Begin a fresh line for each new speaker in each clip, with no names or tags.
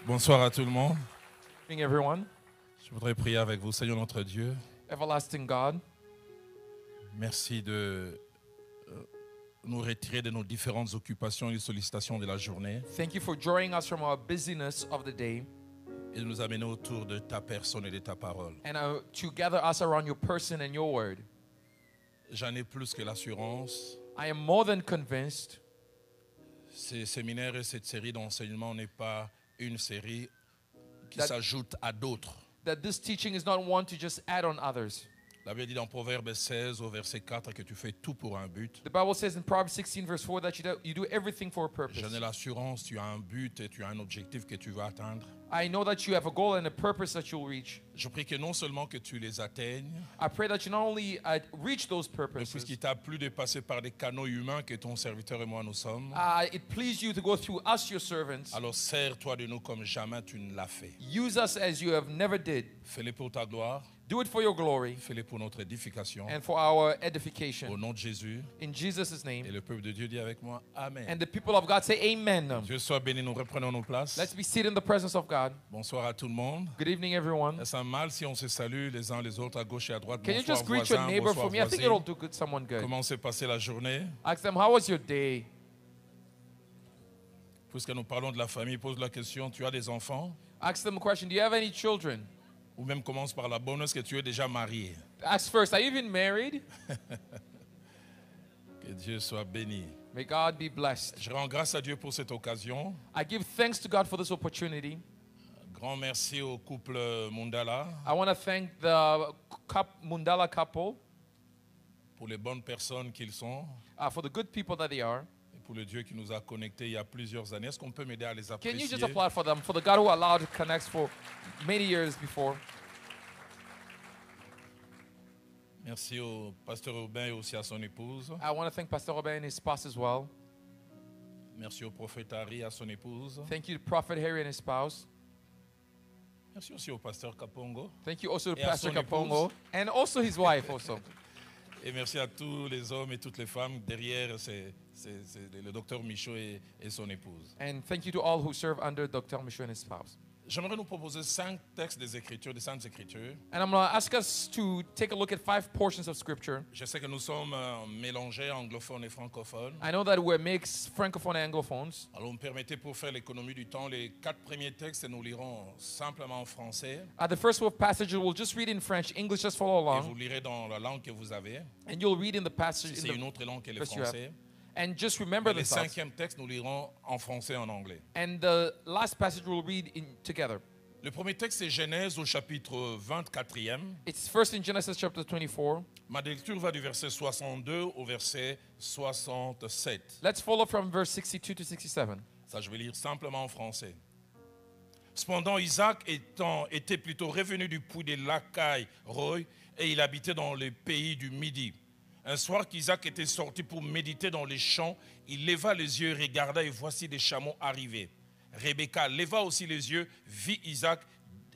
Bonsoir à tout le monde.
Good evening, everyone.
Je voudrais prier avec vous, Seigneur notre Dieu.
Everlasting God,
Merci de nous retirer de nos différentes occupations et sollicitations de la journée
thank you for drawing us from our busyness of the day
et de nous amener autour de ta personne et de ta parole.
and to gather us around your person and your word.
J'en ai plus que l'assurance.
I am more than convinced
Ces séminaires et cette série d'enseignements n'est pas une série qui
That-
s'ajoute à d'autres.
that this teaching is not one to just add on others.
La Bible dit dans Proverbe 16 au verset 4 que tu fais tout pour un but.
The Bible says in Proverbs 16, verse 4, that you do everything for a purpose.
J'en ai l'assurance, tu as un but et tu as un objectif que tu veux atteindre.
I know that you have a goal and a purpose that you'll reach.
Je prie que non seulement que tu les atteignes,
I pray that you not only reach those
mais
purposes,
puisqu'il t'a plu de passer par des canaux humains que ton serviteur et moi nous sommes,
it please you to go through us, your servants.
alors sers-toi de nous comme jamais tu ne l'as fait.
Use us as you have never did.
Fais-le pour ta gloire,
Do it for your glory
fais-le pour notre édification.
and for our
Au
edification.
nom de Jésus,
In Jesus'
et
name.
le peuple de Dieu dit avec moi, Amen.
And the people of God say amen.
Dieu soit béni, nous reprenons nos places.
Let's be seated in the presence of God.
Bonsoir à tout le monde.
Good evening, everyone.
Est-ce un mal si on se salue les uns les autres à gauche et à droite?
Can you
Bonsoir
just greet your
voisin,
neighbor
bonsoir
for me? I think
voisine.
it'll do good, someone good.
Comment s'est passée la journée?
Ask them, how was your day?
Puisque nous parlons de la famille, pose la question, tu as des enfants?
Ask them a question. Do you have any children?
Ou même commence par la bonne, est-ce que tu es déjà marié?
Ask first, are you even married?
Que Dieu soit béni.
May God be blessed.
Je rends grâce à Dieu pour cette occasion.
I give thanks to God for this opportunity.
Grand merci au couple Mundala
I want to thank the Mundala couple
pour les bonnes personnes qu'ils sont
for the good people that they are.
et pour le Dieu qui nous a connectés il y a plusieurs années. Est-ce qu'on peut m'aider à les
Can
apprécier?
you just applaud for them, for the God who allowed to connect for many years before?
Merci au pasteur Aubin et aussi à son épouse.
I want to thank Pastor Robert and his spouse as well.
Merci au prophète Harry et à son épouse.
Thank you to Prophet Harry and his spouse.
Merci aussi au pasteur Kapongo.
Thank you also to
Et à
Pastor
son
Kapongo and also his wife also.
Et merci à tous les hommes et toutes les femmes. Derrière, c'est le docteur Michaud et son épouse.
And thank you to all who serve under Dr. Michaud and his spouse.
J'aimerais nous proposer 5 textes des Écritures, des Saintes Écritures.
And I'm going to ask us to take a look at 5 portions of Scripture.
Je sais que nous sommes mélangés, anglophones et francophones.
I know that we're mixed francophones and anglophones.
Alors, me permettez pour faire l'économie du temps, les 4 premiers textes, nous lirons simplement en français.
The first 12 passages we'll just read in French. English, just follow
Et vous
along.
lirez dans la langue que vous avez.
And you'll read in the passage
Si c'est une autre langue que le
verse you have.
français.
And just remember
Et le
the thoughts.
5e texte, nous lirons en français et en anglais.
And the last passage we'll read together.
Le premier texte, c'est Genèse au chapitre 24e.
It's first in Genesis chapter 24.
Ma lecture va du verset 62 au verset 67.
Let's follow from verse 62 to 67.
Ça, je vais lire simplement en français. Cependant, Isaac était plutôt revenu du puits de Lacaille, Roy, et il habitait dans le pays du Midi. Un soir qu'Isaac était sorti pour méditer dans les champs, il leva les yeux, regarda et voici des chameaux arriver. Rebecca leva aussi les yeux, vit Isaac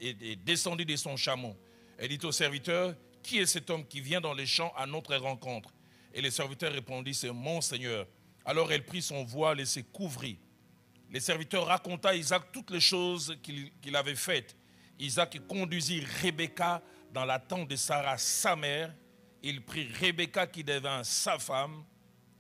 et descendit de son chameau. Elle dit au serviteur, qui est cet homme qui vient dans les champs à notre rencontre? Et le serviteur répondit, c'est mon Seigneur. Alors elle prit son voile et se couvrit. Le serviteur raconta à Isaac toutes les choses qu'il avait faites. Isaac conduisit Rebecca dans la tente de Sarah, sa mère. Il prit Rebecca qui devint sa femme.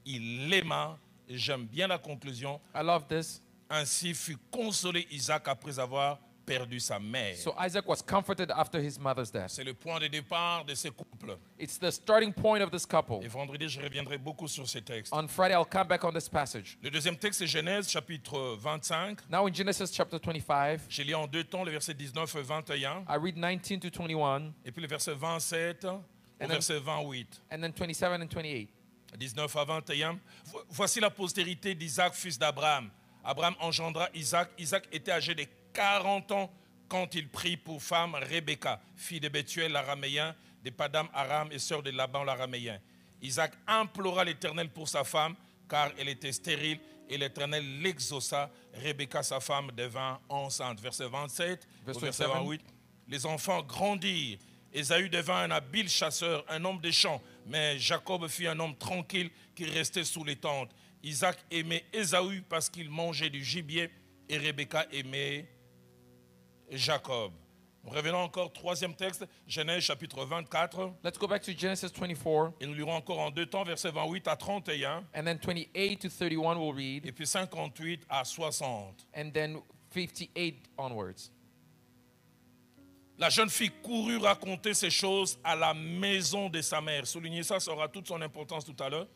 Il l'aima. Et j'aime bien la conclusion.
I love this.
Ainsi fut consolé Isaac après avoir perdu sa mère.
So Isaac was comforted after his mother's death.
C'est le point de départ de ce couple.
It's the starting point of this couple.
Et vendredi, je reviendrai beaucoup sur ces textes.
On Friday, I'll come back on this passage.
Le deuxième texte, c'est Genèse, chapitre 25.
Now in Genesis chapter 25,
J'ai lu en 2 temps le verset 19 et 21.
I read 19 to 21,
Et puis le verset 27 au
then-
verset 28.
and then 27 and 28.
19 à 21. Voici la postérité d'Isaac, fils d'Abraham. Abraham engendra Isaac. Isaac était âgé de 40 ans quand il prit pour femme Rebecca, fille de Bethuel l'araméen, de Padam Aram et sœur de Laban l'araméen. Isaac implora l'Éternel pour sa femme, car elle était stérile, et l'Éternel l'exauça. Rebecca, sa femme, devint enceinte. Verset 27 au verset 28. Les enfants grandirent. Ésaü devint un habile chasseur, un homme des champs, mais Jacob fut un homme tranquille qui restait sous les tentes. Isaac aimait Ésaü parce qu'il mangeait du gibier et Rebecca aimait Jacob. Nous revenons encore, troisième texte, Genèse chapitre 24.
Let's go back to Genesis 24,
Et nous lirons encore en deux temps, versets 28 à 31,
and then 28 to 31 we'll read,
et puis 58 à 60.
and then 58 onwards.
La jeune fille courut raconter ces choses à la maison de sa mère. Soulignez ça, ça aura toute son importance tout à l'heure.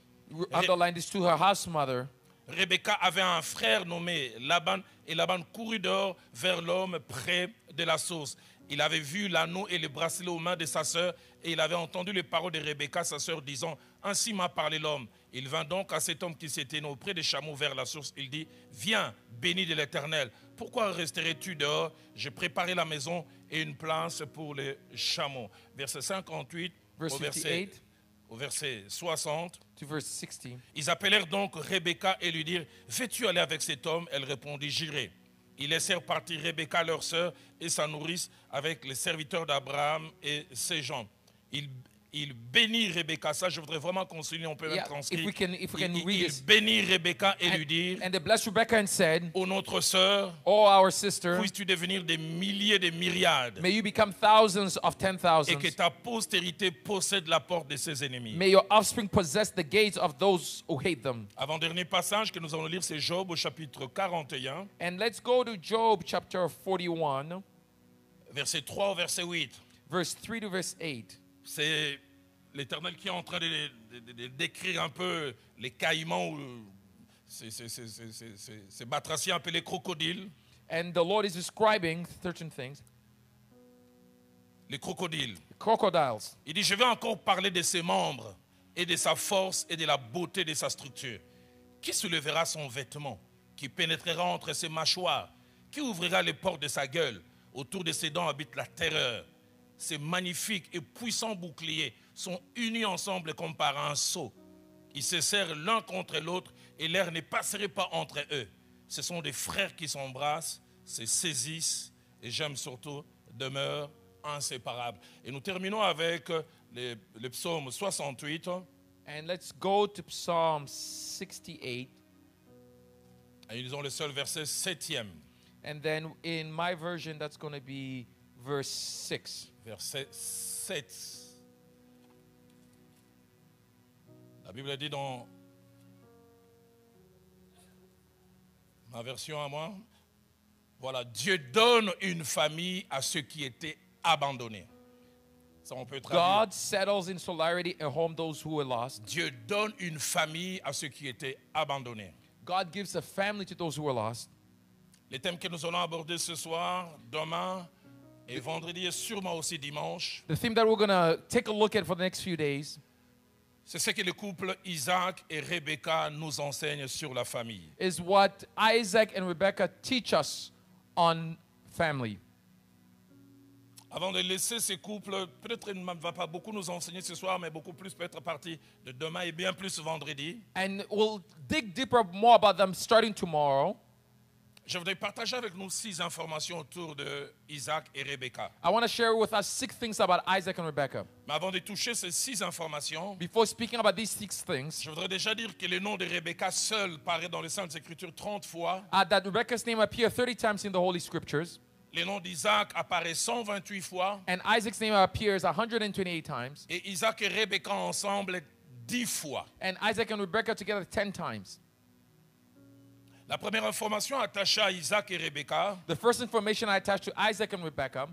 Underline this to her house mother.
Rebecca avait un frère nommé Laban, et Laban courut dehors vers l'homme près de la source. Il avait vu l'anneau et le bracelet aux mains de sa sœur, et il avait entendu les paroles de Rebecca, sa sœur, disant « Ainsi m'a parlé l'homme ». Il vint donc à cet homme qui s'était auprès des chameaux vers la source. Il dit « Viens, béni de l'Éternel. Pourquoi resterais-tu dehors? J'ai préparé la maison et une place pour les chameaux. » Verset 58
Verse 58
au verset 60.
to verse 60.
Ils appelèrent donc Rebecca et lui dirent « Veux-tu aller avec cet homme ?» Elle répondit « J'irai. » Ils laissèrent partir Rebecca, leur sœur, et sa nourrice avec les serviteurs d'Abraham et ses gens. Il bénit Rebecca. Ça, je voudrais vraiment qu'on souligne, on peut même
Yeah,
transcrire.
if we can read
Il
this.
bénit Rebecca et lui dit
And they blessed Rebekah and said,
« Ô notre sœur,
"O our sister,
puisses-tu devenir des milliers, des myriades,
may you become thousands of ten
et que
thousands.
ta postérité possède la porte de ses ennemis. »
May your offspring possess the gates of those who hate them."
Avant-dernier passage que nous allons lire, c'est Job au chapitre 41,
And let's go to Job chapter 41,
verset 3 au verset 8.
verse 3 to verse 8.
C'est l'Éternel qui est en train de décrire un peu les caïmans ou ces batraciens appelés crocodiles.
And the Lord is describing 13 things.
Les crocodiles.
Crocodiles.
Il dit, je vais encore parler de ses membres et de sa force et de la beauté de sa structure. Qui soulèvera son vêtement? Qui pénétrera entre ses mâchoires? Qui ouvrira les portes de sa gueule? Autour de ses dents habite la terreur. Ces magnifiques et puissants boucliers sont unis ensemble comme par un sceau. Ils se serrent l'un contre l'autre et l'air ne passerait pas entre eux. Ce sont des frères qui s'embrassent, se saisissent et j'aime surtout demeurent inséparables. Et nous terminons avec le psaume 68.
And let's go to Psalm 68.
Et ils ont le seul verset 7e.
And then in my version, that's going to be verse 6.
Verset 7. La Bible dit dans ma version à moi, voilà, Dieu donne une famille à ceux qui étaient abandonnés. Ça, on peut traduire.
God settles in solidarity and home those who were lost.
Dieu donne une famille à ceux qui étaient abandonnés.
God gives a family to those who were lost.
Les thèmes que nous allons aborder ce soir, demain et vendredi et sûrement aussi dimanche,
The theme that we're going to take a look at for the next few days
c'est ce que le couple Isaac et Rebecca nous enseignent sur la famille.
is what Isaac and Rebekah teach us on family.
Avant de laisser ces couples, peut-être il ne va pas beaucoup nous enseigner ce soir, mais beaucoup plus peut être à partir de demain et bien plus vendredi.
And we'll dig deeper more about them starting tomorrow.
Je voudrais partager avec nous 6 informations autour de Isaac et Rebecca.
I want to share with us 6 things about Isaac and Rebekah.
Mais avant de toucher ces 6 informations,
Before speaking about these 6 things,
je voudrais déjà dire que le nom de Rebecca seul paraît dans les Saintes Écritures 30 fois.
that Rebekah's name appears 30 times in the Holy Scriptures,
Le nom d'Isaac apparaît 128 fois.
and Isaac's name appears 128 times,
Et Isaac et Rebecca ensemble 10 fois.
and Isaac and Rebekah together 10 times.
La première information attachée à Isaac et Rebecca,
The first information I attach to Isaac and Rebekah,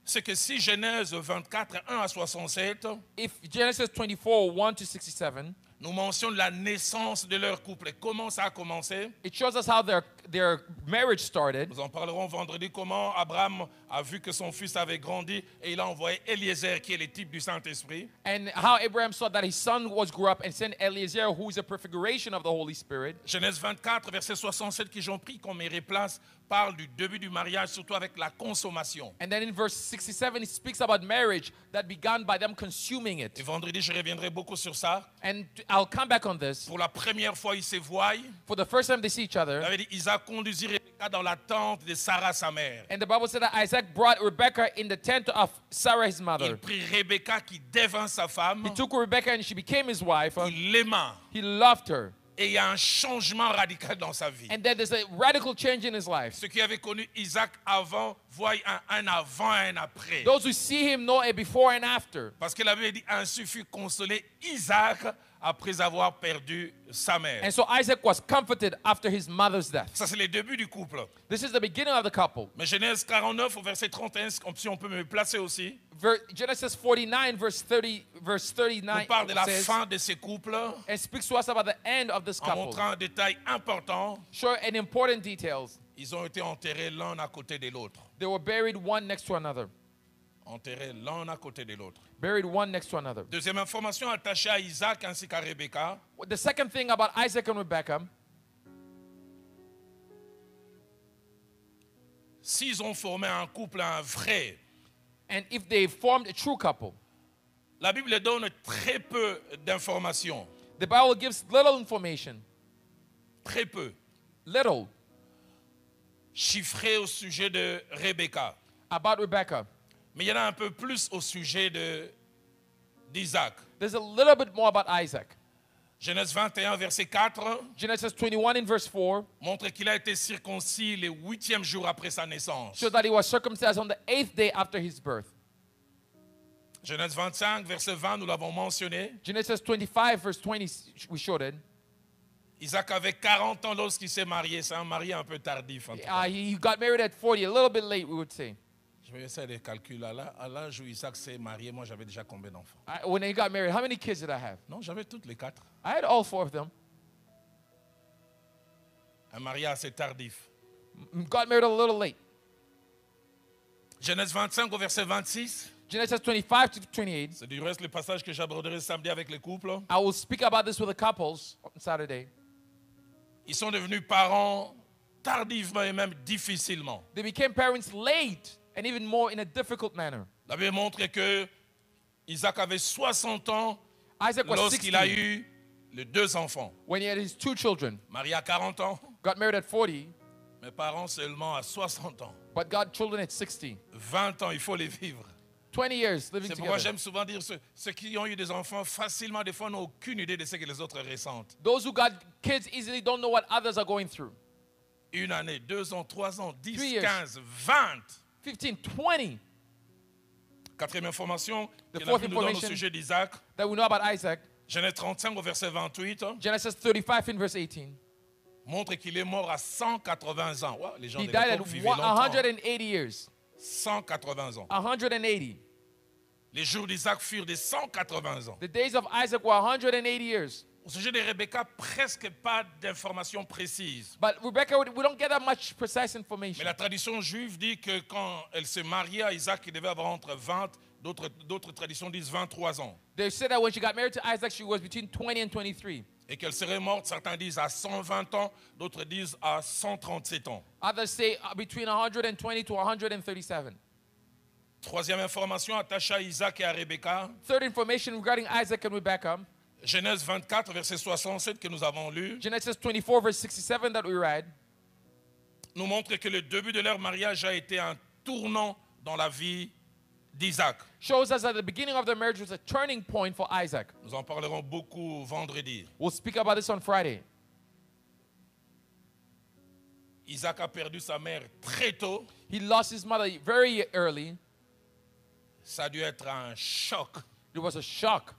c'est que si Genèse 24, 1 à 67,
if Genesis 24, 1 to 67,
nous mentionne la naissance de leur couple. Et comment ça a commencé?
it shows us how their marriage started.
Nous en parlerons vendredi, comment Abraham a vu que son fils avait grandi et il a envoyé Eliezer, qui est le type du Saint-Esprit.
And how Abraham saw that his son grew up and sent Eliezer, who is a prefiguration of the Holy Spirit.
Genèse 24, verset 67, qui j'en prie qu'on me replace, parle du début du mariage, surtout avec la consommation.
And then in verse 67, it speaks about marriage that began by them consuming
Et
it.
vendredi, je reviendrai beaucoup sur ça.
And I'll come back on this.
Pour la première fois, ils se voient.
For the first time they see each
Il
other.
avait dit, Isaac conduisit Rebecca dans la tente de Sarah, sa mère.
And the Bible said that Isaac brought Rebekah in the tent of Sarah, his
Il
mother.
prit Rebecca qui devint sa femme.
He took Rebekah and she became his wife.
Il l'aima.
He loved her.
Et il y a un changement radical dans sa vie.
And then there's a radical change in his life.
Ceux qui avaient connu Isaac avant voient un avant et un après.
Those who see him know a before and after.
Parce que la Bible dit, ainsi fut consolé Isaac après avoir perdu sa mère.
And so Isaac was comforted after his mother's death.
Ça, c'est le début du couple.
This is the beginning of the couple.
Mais Genèse 49 au verset 31, si on peut me placer aussi,
Genesis 49 verse 39
nous parle de la
says,
fin de ces couples
and speaks to us about the end of this
en
couple.
montrant un détail important.
Show and important details.
Ils ont été enterrés l'un à côté de l'autre.
They were buried one next to another.
Enterrés l'un à côté de l'autre.
Buried one next to another.
Deuxième information attachée à Isaac ainsi qu'à Rebecca.
The second thing about Isaac and Rebekah,
S'ils ont formé un couple, un vrai,
and if they formed a true couple,
la Bible donne très peu d'informations.
the Bible gives little information,
Très peu.
little
Chiffrées au sujet de Rebecca.
about Rebekah.
Mais il y en a un peu plus au sujet d'Isaac.
There's a little bit more about Isaac.
Genèse 21, verset 4,
Genesis 21 in verse 4
montre qu'il a été circoncis le 8e jour après sa naissance.
shows that he was circumcised on the 8th day after his birth.
Genèse 25, verset 20, nous l'avons mentionné.
Genesis 25 verse 20, we showed it.
Isaac avait 40 ans lorsqu'il s'est marié. C'est un marié un peu tardif. En tout cas.
He got married at 40, a little bit late, we would say.
Je vais essayer de calculer. À l'âge où Isaac s'est marié, moi j'avais déjà combien d'enfants?
When he got married, how many kids did I have?
Non, j'avais toutes les 4.
I had all 4 of them.
Un mariage assez tardif.
Got married a little late.
Genèse 25 au verset 26.
Genesis 25 to 28.
C'est du reste le passage que j'aborderai samedi avec les couples.
I will speak about this with the couples on Saturday.
Ils sont devenus parents tardivement et même difficilement.
They became parents late and even more in a difficult manner.
La Bible montre que Isaac avait 60 ans
Isaac was 60
lorsqu'il a eu les 2 enfants.
when he had his 2 children.
Marié à 40 ans,
Got married at 40,
mes parents seulement à 60 ans.
but got children at 60.
20 ans, il faut les vivre.
20 years living
C'est pourquoi
together.
j'aime souvent dire ceux qui ont eu des enfants facilement, des fois, n'ont aucune idée de ce que les autres ressentent.
Those who got kids easily don't know what others are going through.
1 année, 2 ans, 3 ans, 10,
3 years.
15, 20.
15, 20
Quatrième information
The
que la
fourth
Bible nous donne au
information-
sujet d'Isaac.
that we know about Isaac.
Genèse 35 au verset 28
Genesis 35 in verse 18.
montre qu'il est mort à 180 ans. Ouais, les gens
He
de
died at
l'époque vivaient longtemps.
180 years.
180 ans.
180.
Les jours d'Isaac furent de 180 ans.
The days of Isaac were 180 years.
Au sujet de Rebecca, presque pas d'informations précises.
But Rebecca, we don't get that much precise
Mais
information.
la tradition juive dit que quand elle se mariait à Isaac, il devait avoir entre 20, d'autres traditions disent 23 ans.
They said that when she got married to Isaac, she was between 20 and 23.
Et qu'elle serait morte, certains disent à 120 ans, d'autres disent à 137 ans.
Others say between 120 to 137.
Troisième information attachée à Isaac et à Rebecca,
Third information regarding Isaac and Rebecca,
Genèse 24, verset 67 que nous avons lu,
Genesis 24, verse 67 that we read,
nous montre que le début de leur mariage a été un tournant dans la vie d'Isaac.
shows us that the beginning of their marriage was a turning point for Isaac.
Nous en parlerons beaucoup vendredi.
We'll speak about this on Friday.
Isaac a perdu sa mère très tôt.
He lost his mother very early.
Ça a dû être un choc.
It was a shock.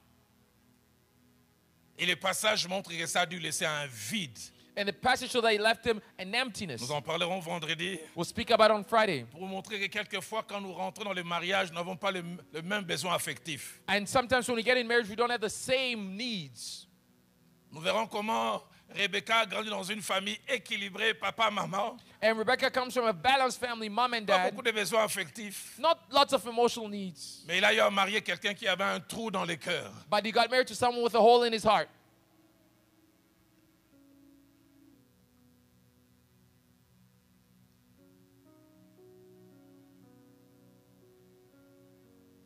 Et le passage montre que ça a dû laisser un vide.
And the passage shows that he left him an emptiness.
Nous en parlerons vendredi
We'll speak about it on Friday.
pour vous montrer que quelquefois, quand nous rentrons dans le mariage, nous n'avons pas le même besoin affectif.
And sometimes when we get in marriage, we don't have the same needs.
Nous verrons comment Rebecca a grandi dans une famille équilibrée, papa, maman.
And Rebecca comes from a balanced family, mom and
Pas
dad.
beaucoup de besoins affectifs.
Not lots of emotional needs.
Mais il a eu à marier quelqu'un qui avait un trou dans le cœur.
But he got married to someone with a hole in his heart.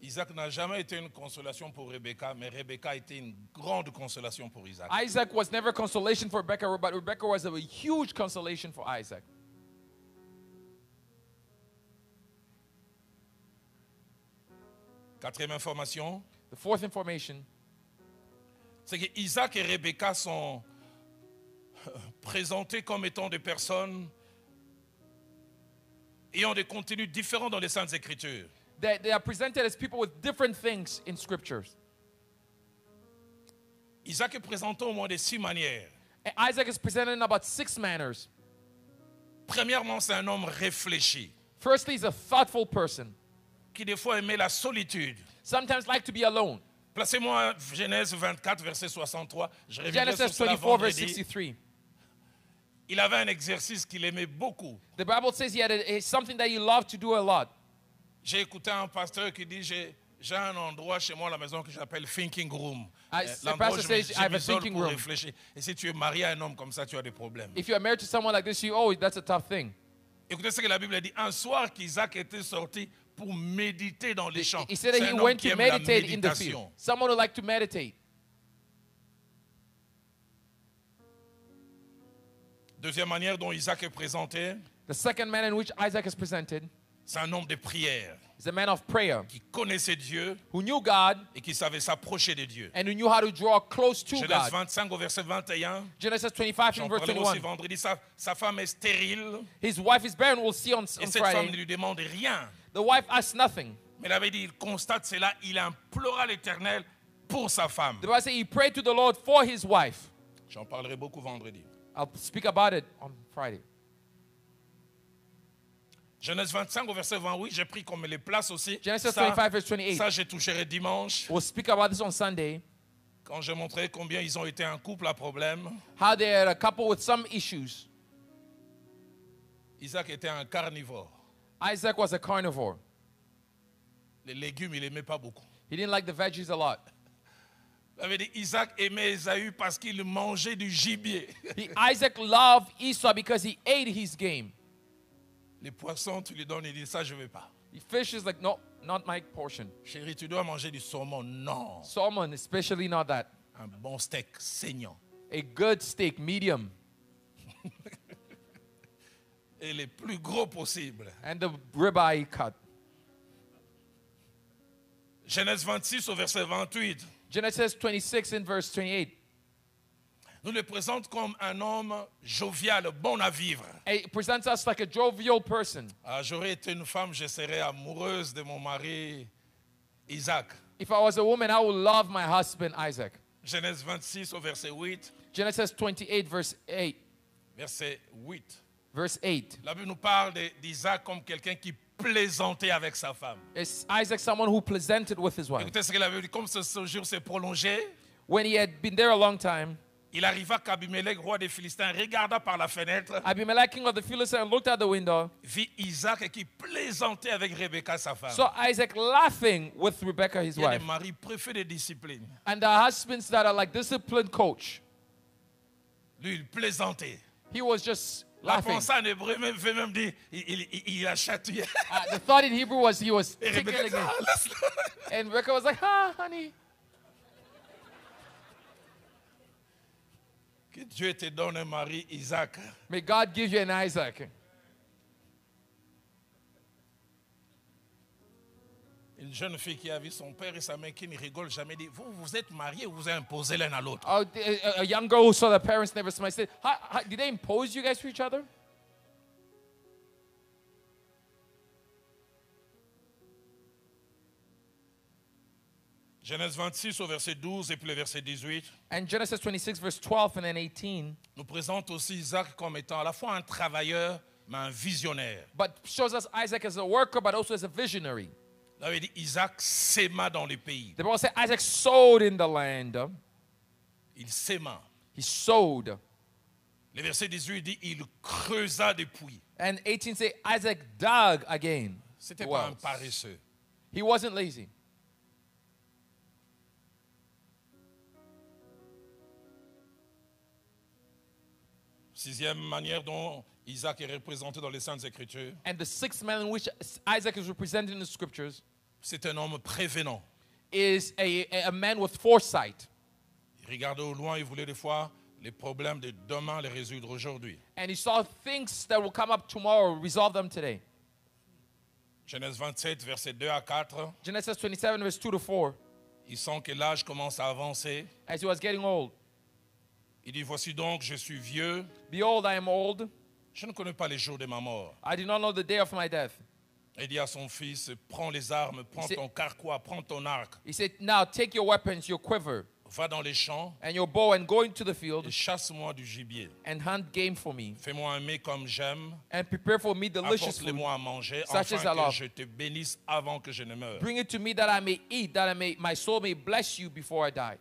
Isaac n'a jamais été une consolation pour Rebecca, mais Rebecca a été une grande consolation pour Isaac.
Isaac was never consolation for Rebecca, but Rebecca was a huge consolation for Isaac.
Quatrième information,
The fourth information
c'est que Isaac et Rebecca sont présentés comme étant des personnes ayant des contenus différents dans les Saintes Écritures.
They are presented as people with different things in scriptures.
Isaac est présenté au moins de 6 manières.
And Isaac is presented in about 6 manners.
Premièrement, c'est un homme réfléchi,
Firstly, he's a thoughtful person.
qui des fois aimait la solitude.
Sometimes like to be alone.
Placez-moi Genèse 24, verset 63. Je reviendrai sur
Genesis
cela
24, verse
vendredi.
63.
Il avait un exercice qu'il aimait beaucoup.
The Bible says he had something that he loved to do a lot.
J'ai écouté un pasteur qui dit j'ai un endroit chez moi à la maison que j'appelle thinking room.
The
L'endroit où
pastor
je
says, I have a
m'isole
thinking
pour
room.
réfléchir. Et si tu es marié à un homme comme ça, tu as des problèmes.
If you are married to someone like this, that's a tough thing.
Écoutez ce que la Bible dit. Un soir qu'Isaac était sorti pour méditer dans les champs.
He said
C'est
that
un
he
homme
went
qui
to
aime la
meditate in the
méditation.
field. Someone who liked to meditate.
Deuxième manière dont Isaac est présenté,
The second man in which Isaac is presented
c'est un homme de prière
is a man of prayer
qui connaissait Dieu
who knew God
et qui savait s'approcher de Dieu.
and who knew how to draw close to
Genèse
God.
25 au verset 21.
Genesis 25
J'en
and verse
parlais aussi
21.
vendredi. Sa femme est stérile
His wife is barren, we'll see on
et cette femme ne
Friday.
lui demande rien.
The wife asks nothing.
Mais il avait dit, il constate cela, il implora l'Éternel pour sa femme.
The Bible says he prayed to the Lord for his wife.
J'en parlerai beaucoup vendredi.
I'll speak about it on Friday.
Genèse 25 au verset 28, j'ai pris comme les places aussi.
Genesis
Ça,
25 verse 28.
ça, j'ai toucherai dimanche.
We'll speak about this on Sunday.
Quand j'ai montré combien ils ont été un couple à problème.
How they are a couple with some issues.
Isaac était un carnivore.
Isaac was a carnivore.
Les légumes, il n'aimait pas beaucoup.
He didn't like the veggies a lot.
Il avait dit, Isaac aimait Ésaü parce qu'il mangeait du gibier.
Isaac loved Esau because he ate his game.
Les poissons, tu lui donnes, il dit, ça, je ne veux pas.
The fish is like, no, not my portion.
Chérie, tu dois manger du saumon. Non.
Salmon, especially not that.
Un bon steak saignant.
A good steak, medium,
Et les plus gros possibles.
and the ribeye cut.
Genèse 26 au verset 28.
Genesis 26 in verse 28.
Nous le présente comme un homme jovial, bon à vivre.
It presents us like a jovial person.
Ah, j'aurais été une femme, je serais amoureuse de mon mari Isaac.
If I was a woman, I would love my husband Isaac.
Genèse 26 au verset 8.
Genesis 28 verse 8.
Verset 8.
Verse 8.
La Bible nous parle d'Isaac comme quelqu'un qui plaisantait avec sa femme.
Is Isaac someone who plaisanted with his wife?
Écoutez ce que la Bible dit, comme ce séjour s'est prolongé,
When he had been there a long time,
il arriva qu'Abimelech, roi des Philistins, regarda par la fenêtre,
Abimelech, king of the Philistines, looked out the window,
vit Isaac qui plaisantait avec Rebecca, sa femme.
saw Isaac laughing with Rebekah, his
Il y a des
wife.
maris préfets de discipline.
And the husbands that are like disciplined coach,
Lui, il plaisantait.
he was just
La
laughing.
pensée en hébreu même fait même dire, il a chatouillé.
The thought in Hebrew was he was
Et Rebecca
tickling
dit,
him.
ah, laisse-le.
And Rebecca was like, ah, honey.
Que Dieu te donne un mari, Isaac.
May God give you an Isaac.
Une jeune fille qui a vu son père et sa mère qui ne rigole jamais dit, vous êtes mariés ou vous avez imposé l'un à l'autre.
Oh, a young girl who saw the parents never smile said, did they impose you guys to each other?
Genèse 26 au verset 12 et puis le verset 18
And Genesis 26, verse 12 and then 18,
nous présente aussi Isaac comme étant à la fois un travailleur mais un visionnaire.
but shows us Isaac as a worker, but also as a visionary.
Là, il dit Isaac sema dans les pays.
The Bible says Isaac sowed in the land.
Il sema.
He sowed.
Le verset 18 dit il creusa des puits.
And 18 say Isaac dug again.
C'était pas un
wells.
paresseux.
He wasn't lazy.
Sixième manière dont Isaac est représenté dans les Saintes Écritures,
And the sixth man in which Isaac is represented in the scriptures
c'est un homme prévenant.
is a man with foresight.
Il regardait au loin, il voulait des fois les problèmes de demain les résoudre aujourd'hui.
And he saw things that will come up tomorrow, resolve them today.
Genèse 27, versets 2 à 4,
Genesis 27, verse 2 to 4.
il sent que l'âge commence à avancer.
As he was getting old,
Il dit, voici donc, je suis vieux,
Behold, I am old.
je ne connais pas les jours de ma mort.
I do not know the day of my death.
Il dit à son fils, prends les armes, prends
C'est-
ton carquois, prends ton arc,
He said, now take your weapons, your quiver,
va dans les champs
and your bow, and go into the field
et chasse-moi du gibier.
and hunt game for me,
Fais-moi un mets comme j'aime,
and prepare for me delicious food.
apporte-les-moi à manger,
such as I
afin que
love.
je te bénisse avant que je ne meure.
Bring it to me that I may eat, that my soul may bless you before I die.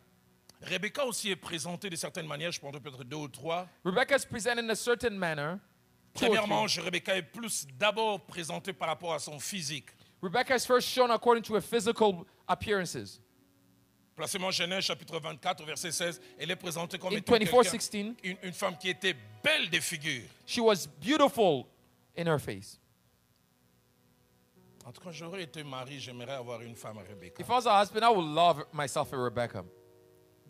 Rebecca aussi est présentée de certaines manières, je prendrai peut-être 2 ou 3.
Rebecca is presented in a certain manner. 2 or 3.
Premièrement, Rebecca est plus d'abord présentée par rapport à son physique.
Rebecca is first shown according to her physical appearances.
Placez-moi Genèse chapitre 24, verset 16. Elle est présentée comme
In
étant
24:16,
une femme qui était belle de figure.
she was beautiful in her face.
En tout cas, j'aurais été mari, j'aimerais avoir une femme à Rebecca.
If I was a husband, I would love myself a Rebecca.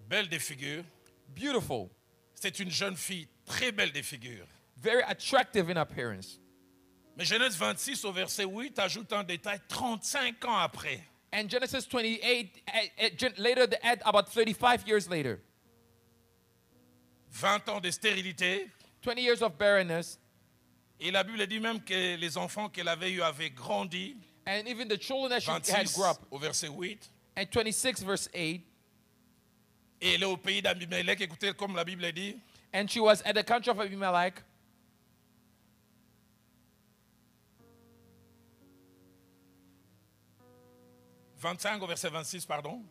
Belle de figure.
Beautiful,
C'est une jeune fille très belle de figure.
very attractive in appearance.
Mais Genèse 26 au verset 8 ajoute un détail 35 ans après.
And Genesis 28, later, about 35 years later,
20 ans de stérilité.
20 years of barrenness,
Et la Bible dit même que les enfants qu'elle avait eus avaient grandi.
and even the children that she had
26
grew up.
au verset 8.
And 26 verse 8,
Et elle est au pays d'Abimelech. Écoutez comme la Bible dit.
and she was at the country of Abimelech.
« 25 au verset 26, pardon.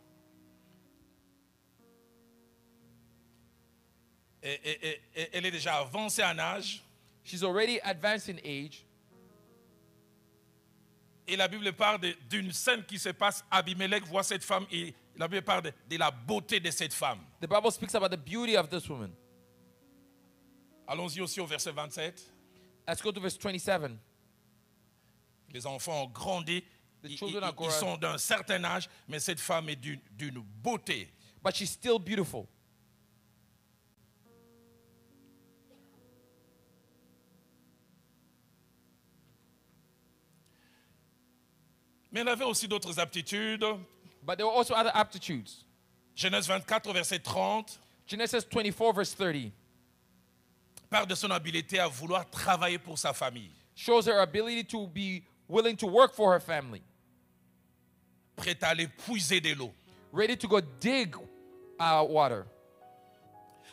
Et elle est déjà avancée en âge.
She's already advanced in age.
Et la Bible parle d'une scène qui se passe. Abimelech voit cette femme et la Bible parle de la beauté de cette femme.
The Bible speaks about the beauty of this woman.
Allons-y aussi au verset 27.
Let's go to verse 27.
Les enfants ont grandi.
The children are
Ils
grown.
sont d'un certain âge, mais cette femme est d'une beauté.
But she's still beautiful.
Mais elle avait aussi d'autres aptitudes.
But there were also other aptitudes.
Genèse 24, verset 30,
Genesis 24 verse 30
parle de son habileté à vouloir travailler pour sa famille.
shows her ability to be willing to work for her family,
Prête à aller puiser de l'eau.
ready to go dig water.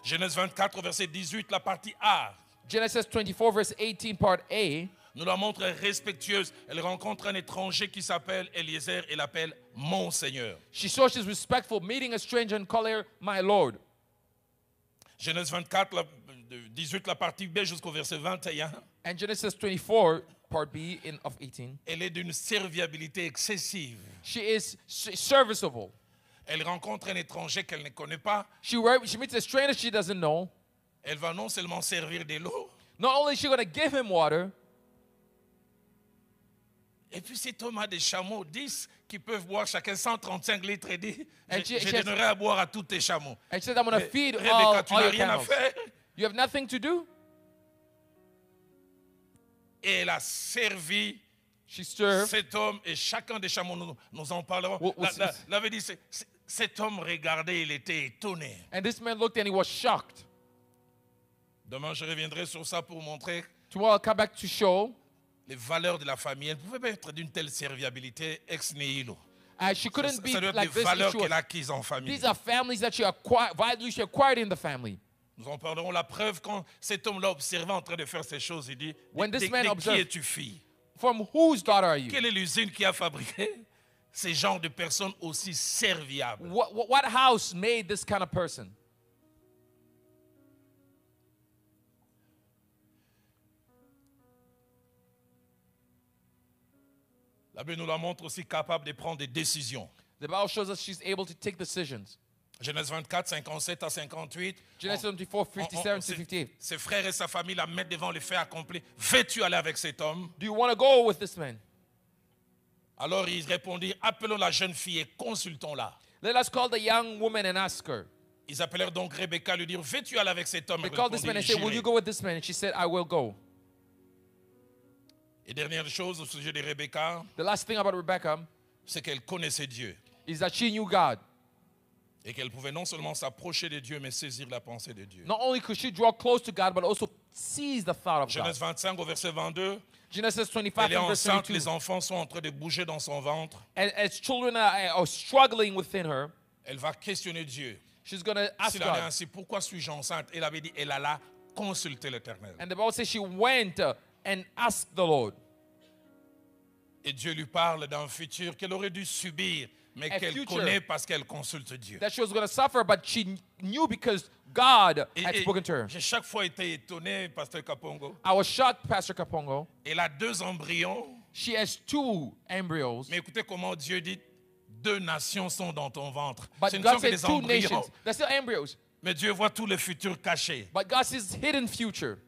Genèse 24, verset 18, la partie A,
Genesis 24 verse 18 part A
nous la montre respectueuse. Elle rencontre un étranger qui s'appelle Eliezer et l'appelle mon Seigneur.
she shows she's respectful, meeting a stranger and calling her my Lord.
Genèse 24, 18, la partie B jusqu'au verset 21,
And Genesis 24 part B of 18,
elle est d'une serviabilité excessive.
she is serviceable.
Elle rencontre un étranger qu'elle ne connaît pas.
She meets a stranger she doesn't know.
Elle va non seulement servir de l'eau,
Not only is she going to give him water,
et puis cet homme a des chameaux, 10 qui peuvent boire chacun 135 litres et dit,
And
je
she has-
donnerai à boire à tous tes chameaux.
and she said, I'm going to
Mais
feed
Rebecca, tu
all
n'as
your
rien à
camels.
faire.
You have nothing to do?
Et elle a servi
She served.
cet homme et chacun des chameaux, nous en parlerons.
Well,
L'avait dit, cet homme regardait, il était étonné.
And this man looked and he was shocked.
Demain, je reviendrai sur ça pour montrer
Tomorrow I'll come back to show.
les valeurs de la famille. Elle ne pouvait pas être d'une telle serviabilité ex nihilo.
She couldn't be
Ça doit être
like
des
this.
valeurs
If she
qu'elle a
was,
acquises en famille.
these are families that she acquired, values she acquired in the family.
Nous en parlerons. La preuve, quand cet homme-là observait en train de faire ces choses, il dit,
When this man
de qui
observed-
es-tu fille?
From whose daughter are you?
Quelle est l'usine qui a fabriqué ces genres de personnes aussi serviables?
What house made this kind of person?
La Bible nous la montre aussi capable de prendre des décisions.
The Bible shows us she's able to take decisions.
Genèse 24, 57 à 58.
Genesis 24, 57 to 58.
Ses frères et sa famille la mettent devant les faits accomplis. Veux-tu aller avec cet homme?
Do you want to go with this man?
Alors il répondit, appelons la jeune fille et consultons-la.
Let us call the young woman and ask her.
Ils appelèrent donc Rebecca, lui dire, veux-tu aller avec cet homme?
They
Elle
called this man and
répondit,
said, will you
j'irai.
go with this man? And she said, I will go.
Et dernière chose au sujet de Rebecca,
The last thing about Rebecca
c'est qu'elle connaissait Dieu.
is that she knew God.
Et qu'elle pouvait non seulement s'approcher de Dieu, mais saisir la pensée de Dieu.
Not only could she draw close to God, but also seize the thought of God.
Genèse 25 au verset 22.
Genesis 25
Elle est
and verse
enceinte,
22.
les enfants sont en train de bouger dans son ventre.
And as children are struggling within her,
Elle va questionner Dieu.
she's going to ask
S'il en est
God.
ainsi, pourquoi suis-je enceinte? Elle avait dit, elle alla consulter l'Éternel.
And the Bible says she went and asked the Lord.
Et Dieu lui parle d'un futur qu'elle aurait dû subir, mais
A
qu'elle
future.
connaît parce qu'elle consulte Dieu.
That she was going to suffer, but she knew because God had
Et
spoken to her.
j'ai chaque fois été étonné, Pasteur Kapongo.
I was shocked, Pastor Kapongo.
Elle a 2 embryons.
She has 2 embryos,
Mais écoutez comment Dieu dit, 2 nations sont dans ton ventre.
but
Ce ne
God
sont que
said
des
2
embryons.
nations. They're still embryos,
Mais Dieu voit tout le futur caché.
but God sees hidden future.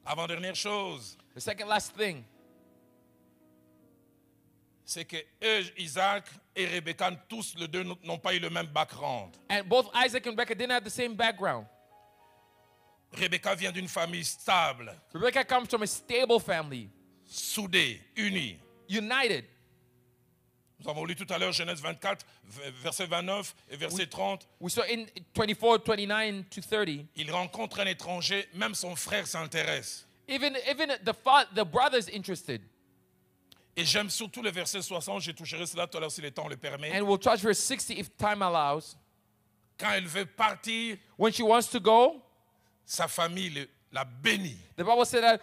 Avant-dernière chose,
The second last thing,
c'est que eux, Isaac et Rebecca, tous les deux n'ont pas eu le même background.
and both Isaac and Rebecca didn't have the same background.
Rebecca vient d'une famille stable,
Rebecca comes from a stable family,
soudée, unie.
united.
Nous avons lu tout à l'heure Genèse 24, verset 29 et verset 30.
We saw in 24, 29 to 30.
Il rencontre un étranger, même son frère s'intéresse.
Even the brother's interested.
Et j'aime surtout le verset 60, je toucherai cela tout à l'heure si le temps le permet.
And we'll touch verse 60 if time allows.
Quand elle veut partir,
When she wants to go,
sa famille la bénit.
the Bible said that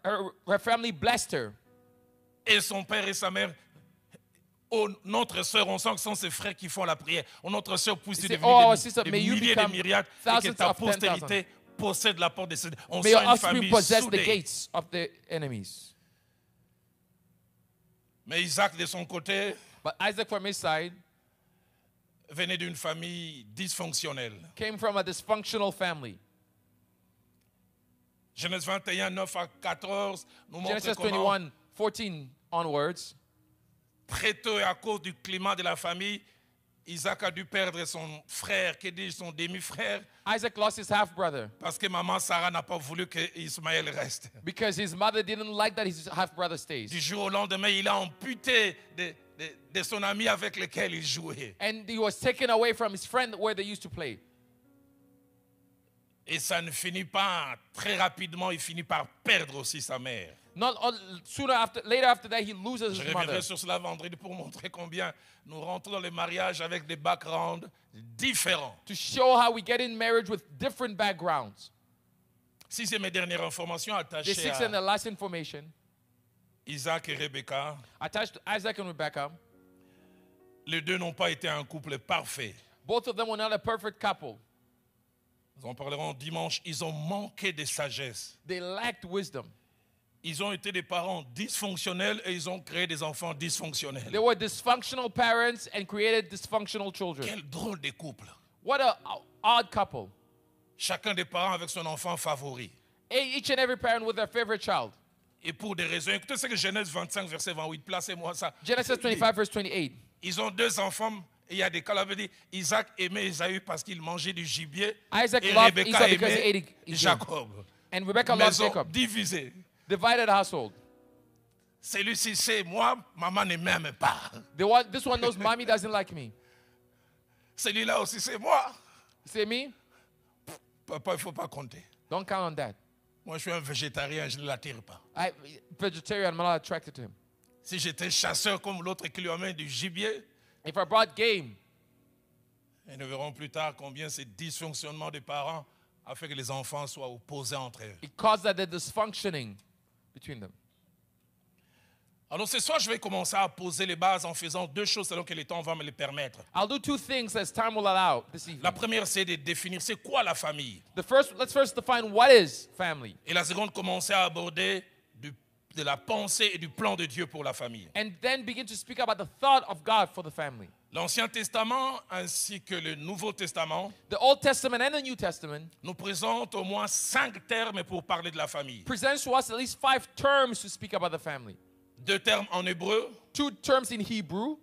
her family blessed her.
Et son père et sa mère, oh, notre sœur, on sent que ce sont ses frères qui font la prière. Oh, notre sœur pousse
They
des
say, "Oh, our
milliers,
sister,
des
may you
milliers de
become
myriades et que
thousands
ta
of 10,000.
postérité possède la porte des cieux. On
May
sent
your
une
offspring
famille
possess the
soudée.
gates of the enemies."
Mais Isaac, de son côté,
But Isaac, from his side,
venait d'une famille dysfonctionnelle.
came from a dysfunctional family.
Genèse 21, 9 à 14 nous montre
Genesis
comment
21, 14 onwards.
très tôt et à cause du climat de la famille, Isaac a dû perdre son frère, que dis-je, son demi-frère,
Isaac lost his half-brother
parce que maman Sarah n'a pas voulu que Ismaël reste.
because his mother didn't like that his half-brother
Du
stays.
jour au lendemain, il a amputé de son ami avec lequel il jouait.
And he was taken away from his friend where they used to play.
Et ça ne finit pas très rapidement, il finit par perdre aussi sa mère.
Later after that, he loses
Je
his mother.
reviendrai sur cela vendredi pour montrer combien nous rentrons dans les mariages avec des backgrounds différents.
To show how we get in marriage with different backgrounds.
Sixième et dernière information
The
attachée
sixth and the
à
last information,
Isaac et Rebecca.
attached to Isaac and Rebecca,
Les deux n'ont pas été un couple parfait.
both of them were not a perfect couple.
Nous en parlerons dimanche. Ils ont manqué de sagesse.
They lacked wisdom.
Ils ont été des parents dysfonctionnels et ils ont créé des enfants dysfonctionnels.
They were dysfunctional parents and created dysfunctional children.
Quel drôle de couple.
What a odd couple.
Chacun des parents avec son enfant favori.
Each and every parent with their favorite child.
Et pour des raisons, écoutez ce que Genèse 25, verset 28, placez-moi ça.
Genesis 25, verse 28.
Ils ont 2 enfants, et il y a des cas là, veut dire, Isaac aimait Esaü parce qu'il mangeait du gibier,
Isaac
et
loved
Rebecca
Esau because he
aimait
ate Esau.
Jacob.
And Rebecca loved
Maison
Jacob.
divisée.
Divided household.
Celui-ci c'est moi, maman ne m'aime pas.
This one knows mommy doesn't like me.
Celui-là aussi c'est moi.
See me?
Papa, il ne faut pas compter.
Don't count on that.
Moi, je suis un végétarien, je ne l'attire pas.
Vegetarian, I'm not attracted to him.
Si j'étais chasseur comme l'autre qui lui amène du gibier,
If I brought game,
et nous verrons plus tard combien ces dysfonctionnements des parents a fait que les enfants soient opposés entre eux.
it caused that the dysfunctioning between them.
Alors ce soir, je vais commencer à poser les bases en faisant 2 choses selon que le temps va me les permettre.
I'll do 2 things as time will allow this evening.
La première, c'est de définir c'est quoi la famille.
Let's first define what is family.
Et la seconde, commencer à aborder de la pensée et du plan de Dieu pour la famille.
And then begin to speak about the thought of God for the family.
L'Ancien Testament ainsi que le Nouveau Testament
The Old Testament and the New Testament
nous présentent au moins 5 termes pour parler de la famille.
presents to us at least 5 terms to speak about the family.
2 termes en hébreu,
2 terms in Hebrew,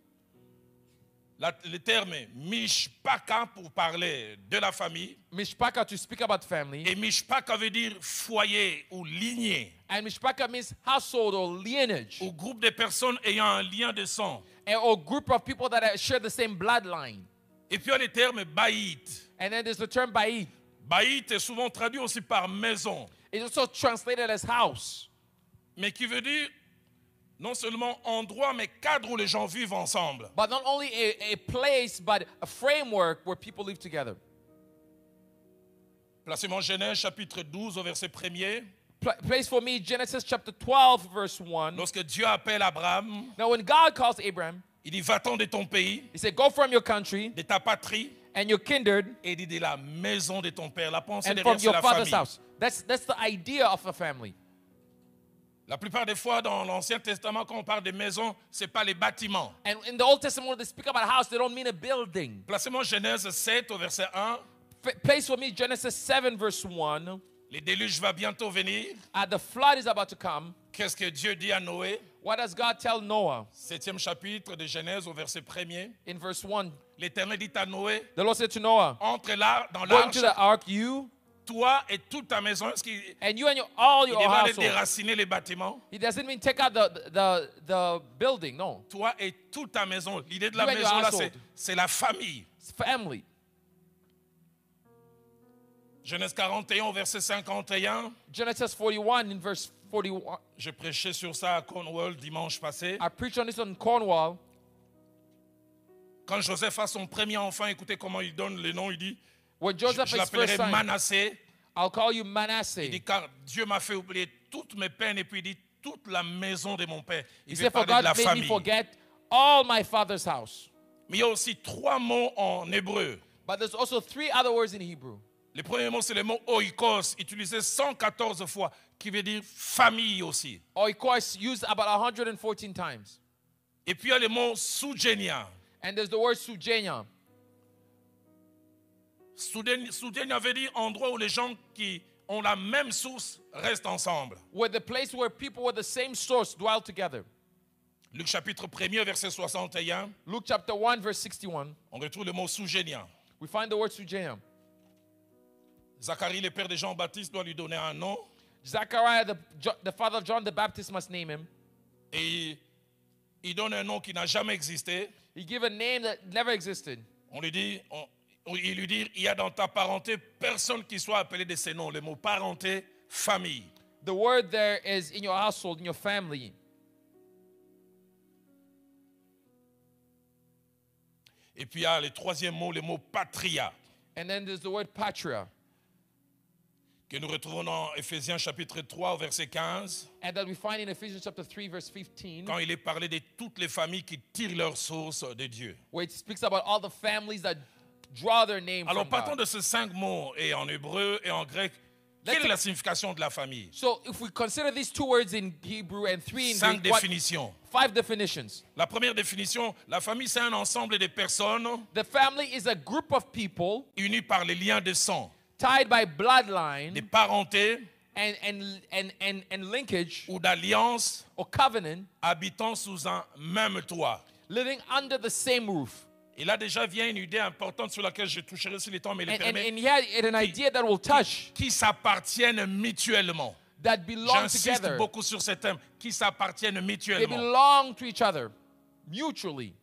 Le terme mishpaka pour parler de la famille.
Mishpaka to speak about family.
Et mishpaka veut dire foyer ou lignée.
And Mishpaka means household or lineage.
Ou groupe de personnes ayant un lien de sang.
Or group of people that share the same bloodline.
Et puis il y a le terme baït.
And then there's the term Ba'it.
Baït est souvent traduit aussi par maison.
It's also translated as house.
Mais qui veut dire non seulement endroit, mais cadre où les gens vivent ensemble.
But not only a place, but a framework where people live together.
Placez-moi Genèse chapitre 12 au verset 1er.
Place for me Genesis chapter 12 verse 1.
Lorsque Dieu appelle Abraham,
Now when God calls Abraham,
il dit va-t'en de ton pays,
he said, go from your country
de ta patrie,
and your kindred
et il dit de la maison de ton père. La pensée
and
derrière
from
c'est
your
la
father's
famille.
house. That's the idea of a family.
La plupart des fois dans l'Ancien Testament, quand on parle de maison, ce n'est pas les bâtiments.
And in the Old Testament, when they speak about a house, they don't mean a building.
Placez-moi Genèse 7 au verset 1.
Place for me Genesis 7 verse 1.
Le déluge va bientôt venir.
The flood is about to come.
Qu'est-ce que Dieu dit à Noé?
What does God tell Noah
7e chapitre de Genèse au verset 1er.
in verse 1?
L'Éternel dit à Noé,
The Lord said to Noah,
entre là dans
go
l'arche,
into the ark, you
toi et toute ta maison. Est-ce qu'il
and all
il
your
va
household.
déraciner les bâtiments?
He doesn't mean take out the building, no.
Toi et toute ta maison. L'idée de la
You and your
maison là,
household.
c'est la famille.
It's family.
Genèse 41 au verset 51.
Genesis 41 in verse 41.
Je prêchais sur ça à Cornwall dimanche passé.
I preached on this on Cornwall.
Quand Joseph a son premier enfant, écoutez comment il donne le nom. Il dit,
When
je
Joseph is first
l'appellerai
son,
Manassé.
I'll call you
Il
Manasseh.
dit, car Dieu m'a fait oublier toutes mes peines. Et puis il dit, toute la maison de mon père. Il
He
veut
said, for
parler de
God
la
made me
famille.
forget all my father's house.
Mais il y a aussi 3 mots en hébreu.
But there's also 3 other words in Hebrew.
Le premier mot, c'est le mot oikos, utilisé 114 fois, qui veut dire famille aussi.
Oikos used about 114 times.
Et puis il y a le mot sougenia.
And there's the word sugenia.
Sougenia veut dire endroit où les gens qui ont la même source restent ensemble.
Where the place where people with the same source dwell together.
Luc chapitre 1er, verset 61,
Luke chapter 1 verse 61.
on retrouve le mot sougenia.
We find the word sugenia.
Zacharie, le père de Jean-Baptiste, doit lui donner un nom.
Zachariah, the father of John the Baptist, must name him.
Et il donne un nom qui n'a jamais existé.
He gave a name that never existed.
Il lui dit, il y a dans ta parenté personne qui soit appelé de ces noms. Le mot parenté, famille.
The word there is in your household, in your family.
Et puis il y a le troisième mot, le mot patria,
And then there's the word patria.
que nous retrouvons dans Éphésiens chapitre 3 au verset 15,
And that we find in Ephesians chapter 3 verse 15.
quand il est parlé de toutes les familles qui tirent leur source de Dieu.
Where it speaks about all the families that draw their name
Alors
from
partons
God.
de ces 5 mots, et en hébreu et en grec, quelle est la signification de la famille?
So if we consider these 2 words in Hebrew and 3 in
5
Greek, what,
définitions.
5 definitions.
La première définition, la famille c'est un ensemble de personnes
The family is a group of people
unies par les liens de sang,
tied by
de
bloodline
parenté
and linkage
ou d'alliance,
or covenant,
habitant sous un même toit.
living under the same roof.
Et là déjà vient une idée importante sur laquelle je toucherai si le temps me le permet,
And here an idea that will touch,
qui s'appartiennent mutuellement.
that belong
J'insiste
together.
beaucoup sur ce thème, qui s'appartiennent
They
mutuellement.
belong to each other mutually.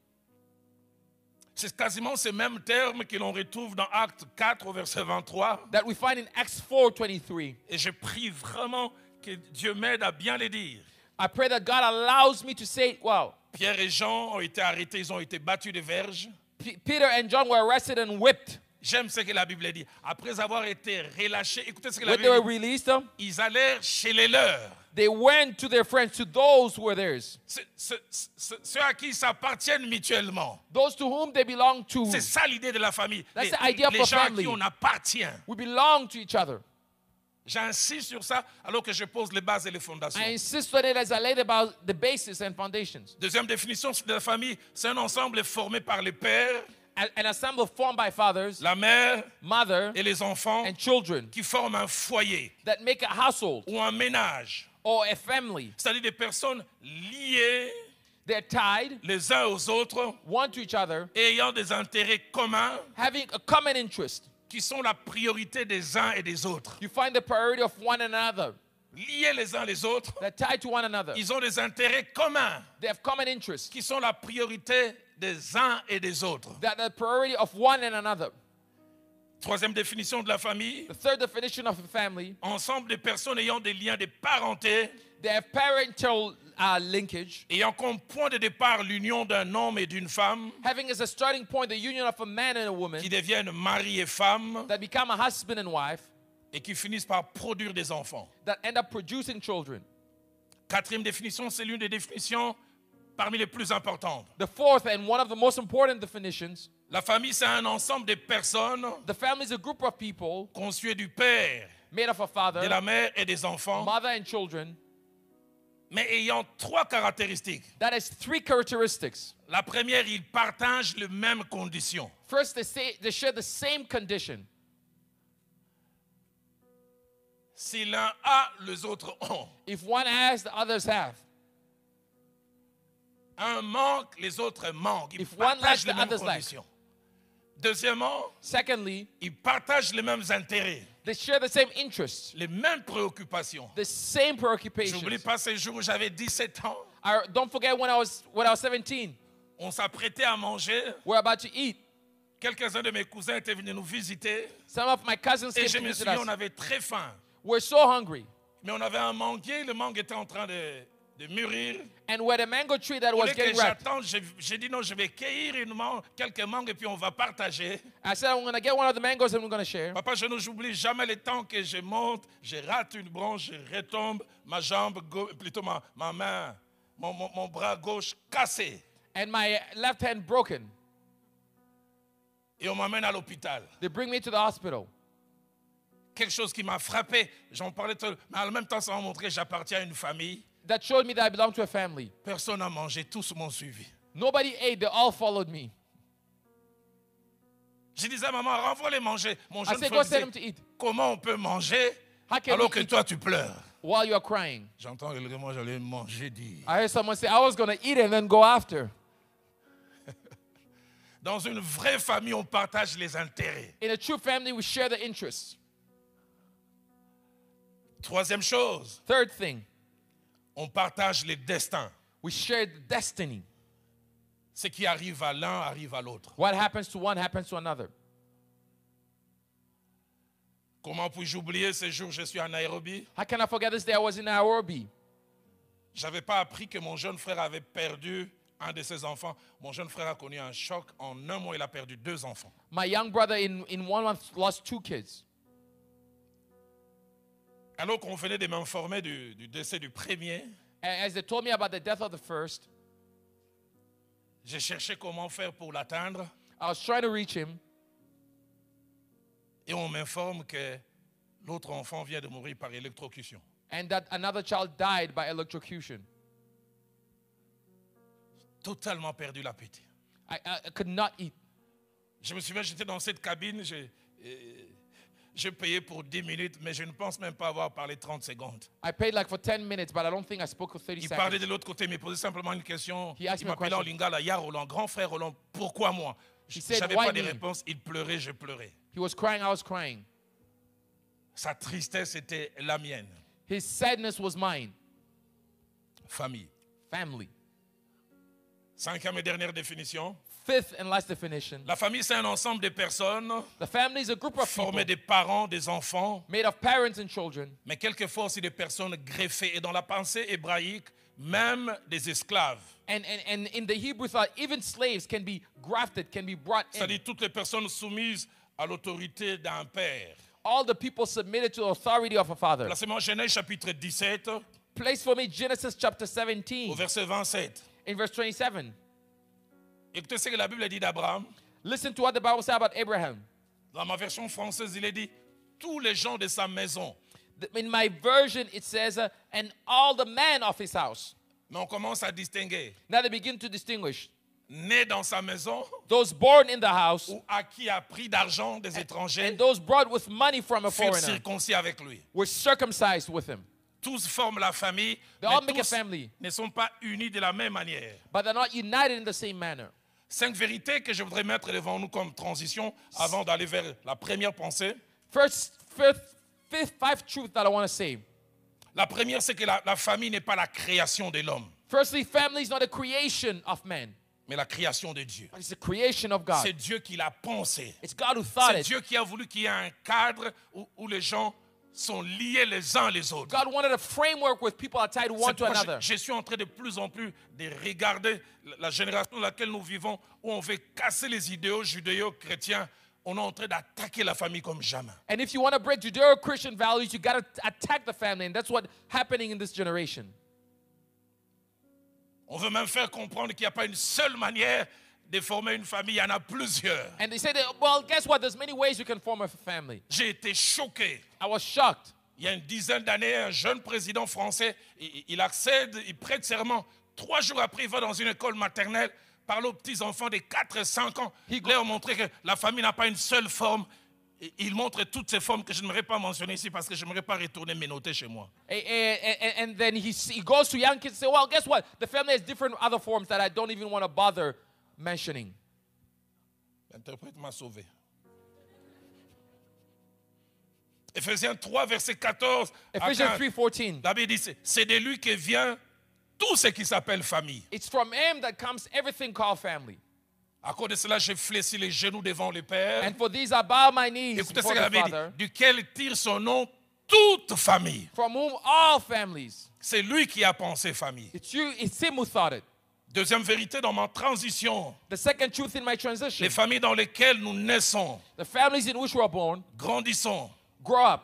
C'est quasiment ces mêmes termes que l'on retrouve dans Actes 4 au verset 23.
That we find in Acts 4:23.
Et je prie vraiment que Dieu m'aide à bien les dire.
I pray that God allows me to say it well.
Pierre et Jean ont été arrêtés, ils ont été battus de verges.
Peter and John were arrested and whipped.
J'aime ce que la Bible dit. Après avoir été relâchés, écoutez ce que la
When they were
Bible dit.
released,
Ils allèrent chez les leurs.
they went to their friends, to those who were theirs.
Ceux à qui ils s'appartiennent mutuellement.
Those to whom they belong to.
C'est ça l'idée de la famille.
That's the idea of
Les
a
gens à
family.
qui on appartient.
We belong to each other.
J'insiste sur ça alors que je pose les bases et les fondations.
I insist on it as I laid about the basis and foundations.
Deuxième définition de la famille, c'est un ensemble formé par les pères,
An ensemble formed by fathers,
la mère
mother,
et les enfants
and children
qui forment un foyer
that make a household
ou un ménage.
or a family.
C'est-à-dire des personnes liées
They're tied
les uns aux autres,
one to each other,
ayant des intérêts communs
having a common interest.
qui sont la priorité des uns et des autres.
You find the priority of one another.
Liés les uns les autres,
They're tied to one another.
ils ont des intérêts communs
They have common interests.
qui sont la priorité des uns et des autres.
That the priority of one and another.
Troisième définition de la famille,
The third definition of a family,
ensemble de personnes ayant des liens de parenté,
they have parental linkage,
ayant comme point de départ l'union d'un homme et d'une femme,
having as a starting point the union of a man and a woman
qui deviennent mari et femme,
that become a husband and wife,
et qui finissent par produire des enfants.
that end up producing children.
Quatrième définition, c'est l'une des définitions parmi les plus importantes.
The fourth and one of the most important definitions,
La famille, c'est un ensemble de personnes
the family is a group of people
constituées du père,
made of a
de
father,
la mère et des enfants,
mother, and children
mais ayant trois caractéristiques.
that has three characteristics.
La première, ils partagent les mêmes conditions.
First, they share the same condition.
Si l'un a, les autres ont.
If one has, the others have.
Un manque, les autres manquent. Ils
If one lacks,
partagent les
the
mêmes
others lack.
conditions. Deuxièmement,
Secondly,
ils partagent les mêmes intérêts,
they share the same interests,
les mêmes préoccupations.
the same preoccupations.
J'oublie pas ces jours où j'avais 17 ans.
Don't forget when I was 17,
On s'apprêtait à manger.
we're about to eat.
Quelques-uns de mes cousins étaient venus nous visiter.
Some of my cousins
Et
came
je
to
me
visit
souviens, on
us.
avait très faim.
We're so hungry.
Mais on avait un manguier. Le mangue était en train de mûrir.
And we're the mango tree that
Au
was
lieu que
getting wrapped.
j'attende, j'ai dit non, je vais cueillir quelques mangues et puis on va partager.
I said, I'm going to get one of the mangoes and we're going to share.
Papa, je n'oublie jamais le temps que je monte, je rate une branche, je retombe, ma jambe, plutôt ma main, mon bras gauche cassé.
And my left hand broken.
Et on m'amène à l'hôpital.
They bring me to the hospital.
Quelque chose qui m'a frappé, j'en parlais tout, mais en même temps, ça m'a montré que j'appartiens à une famille.
That showed me that I belong to a family.
Personne n'a mangé, tous m'ont suivi.
Nobody ate, they all followed me.
Je disais à maman, renvoie-les manger. Mon
I
jeune
said,
frère
go send them
disait,
to eat.
comment on peut manger
How can
alors
we
que
eat
toi tu pleures?
while you are crying?
J'entends que moi j'allais manger dire.
I heard someone say, I was going to eat and then go after.
Dans une vraie famille, on partage les intérêts.
In a true family, we share the interests.
Troisième chose,
Third thing,
on partage les destins.
we share the destiny.
Ce qui arrive à l'un arrive à l'autre.
What happens to one happens to another.
Comment puis-je oublier ce jour où je suis à Nairobi?
How can I forget this day I was in Nairobi?
Je n'avais pas appris que mon jeune frère avait perdu un de ses enfants. Mon jeune frère a connu un choc. En un mois, il a perdu 2 enfants.
My young brother in 1 month lost 2 kids.
Alors qu'on venait de m'informer du décès du premier,
And as they told me about the death of the first,
j'ai cherché comment faire pour l'atteindre.
I was trying to reach him.
Et on m'informe que l'autre enfant vient de mourir par électrocution.
And that another child died by electrocution.
Totalement perdu l'appétit.
I could not eat.
Je me souviens, j'étais dans cette cabine, j'ai payé pour 10 minutes, mais je ne pense même pas avoir parlé 30 secondes.
I paid like for 10 minutes, but I don't think I spoke for 30
Il parlait
seconds.
de l'autre côté, il me posait simplement une question.
He asked
Il
me a
m'appelait en
question.
lingala, Ya Roland, grand frère Roland, pourquoi moi? Je
He said,
n'avais
"Why
pas de
me?"
réponse, il pleurait, je pleurais.
He was crying, I was crying.
Sa tristesse était la mienne.
His sadness was mine.
Famille.
Family.
Cinquième et dernière définition.
Fifth and last definition.
La famille, c'est un ensemble de personnes
The family is a group of
formées
people
des parents, des enfants,
made of parents and children,
mais quelquefois aussi des personnes greffées. Et dans la pensée hébraïque, même des esclaves.
and in the Hebrew thought, even slaves can be grafted, can be brought in.
C'est-à-dire toutes les personnes soumises à l'autorité d'un père.
All the people submitted to the authority of a father.
Placez-moi Genèse chapitre 17,
Place for me Genesis chapter
au
17,
verset 27.
in verse 27.
Écoutez ce que la Bible dit d'Abraham.
Listen to what the Bible says about Abraham.
Dans ma version française, il est dit tous les gens de sa maison.
In my version, it says, and all the men of his house.
Mais on commence à distinguer.
Now they begin to distinguish
Né dans sa maison
those born in the house
ou à qui a pris d'argent des étrangers
and those brought with money from a
furent
foreigner
circoncis avec lui.
were circumcised with him.
tous forment la famille,
They
mais
all make a
tous
family,
ne sont pas unis de la même manière.
but they're not united in the same manner.
5 vérités que je voudrais mettre devant nous comme transition avant d'aller vers la première pensée.
Five truths that I want to say.
La première, c'est que la famille n'est pas la création de l'homme,
Firstly, family is not a creation of man,
mais la création de Dieu.
but it's a creation of God.
C'est Dieu qui l'a pensé.
It's God who thought
C'est
it.
Dieu qui a voulu qu'il y ait un cadre où les gens sont liés les uns les autres.
God wanted a framework with people are tied one
C'est
to
pourquoi
another.
je suis en train de plus en plus de regarder la génération dans laquelle nous vivons, où on veut casser les idéaux judéo-chrétiens. On est en train d'attaquer la famille comme jamais.
And if you want to break Judeo-Christian values, you got to attack the family, and that's what's happening in this generation.
On veut même faire comprendre qu'il n'y a pas une seule manière de former une famille, il y en a plusieurs.
And they say, that, well, guess what? There's many ways you can form a family.
J'ai été choqué.
I was shocked.
Il y a une dizaine d'années, un jeune président français, il accède, il prête serment. 3 jours après, il va dans une école maternelle, parle aux petits-enfants de 4 et 5 ans. Il leur montrer que la famille n'a pas une seule forme. Il montre toutes ces formes que je n'aimerais pas mentionner ici parce que je n'aimerais pas retourner mes noter chez moi.
And then he goes to young kids and says, well, guess what? The family has different other forms that I don't even want to bother mentioning.
L'interprète m'a sauvé. Éphésiens 3, verset 14 à
Ephesians
15.
3:14.
La Bible dit, c'est de lui que vient tout ce qui s'appelle famille.
It's from him that comes everything called family.
À cause de cela, j'ai fléchi les genoux devant le Père.
And for these I bow my knees
Écoutez ce
before
que la
the
Bible dit,
Father,
duquel tire son nom toute famille.
from whom all families.
C'est lui qui a pensé famille.
It's him who thought it.
Deuxième vérité dans ma transition,
The second truth in my transition,
les familles dans lesquelles nous naissons,
the families in which we are born,
grandissons,
grow up,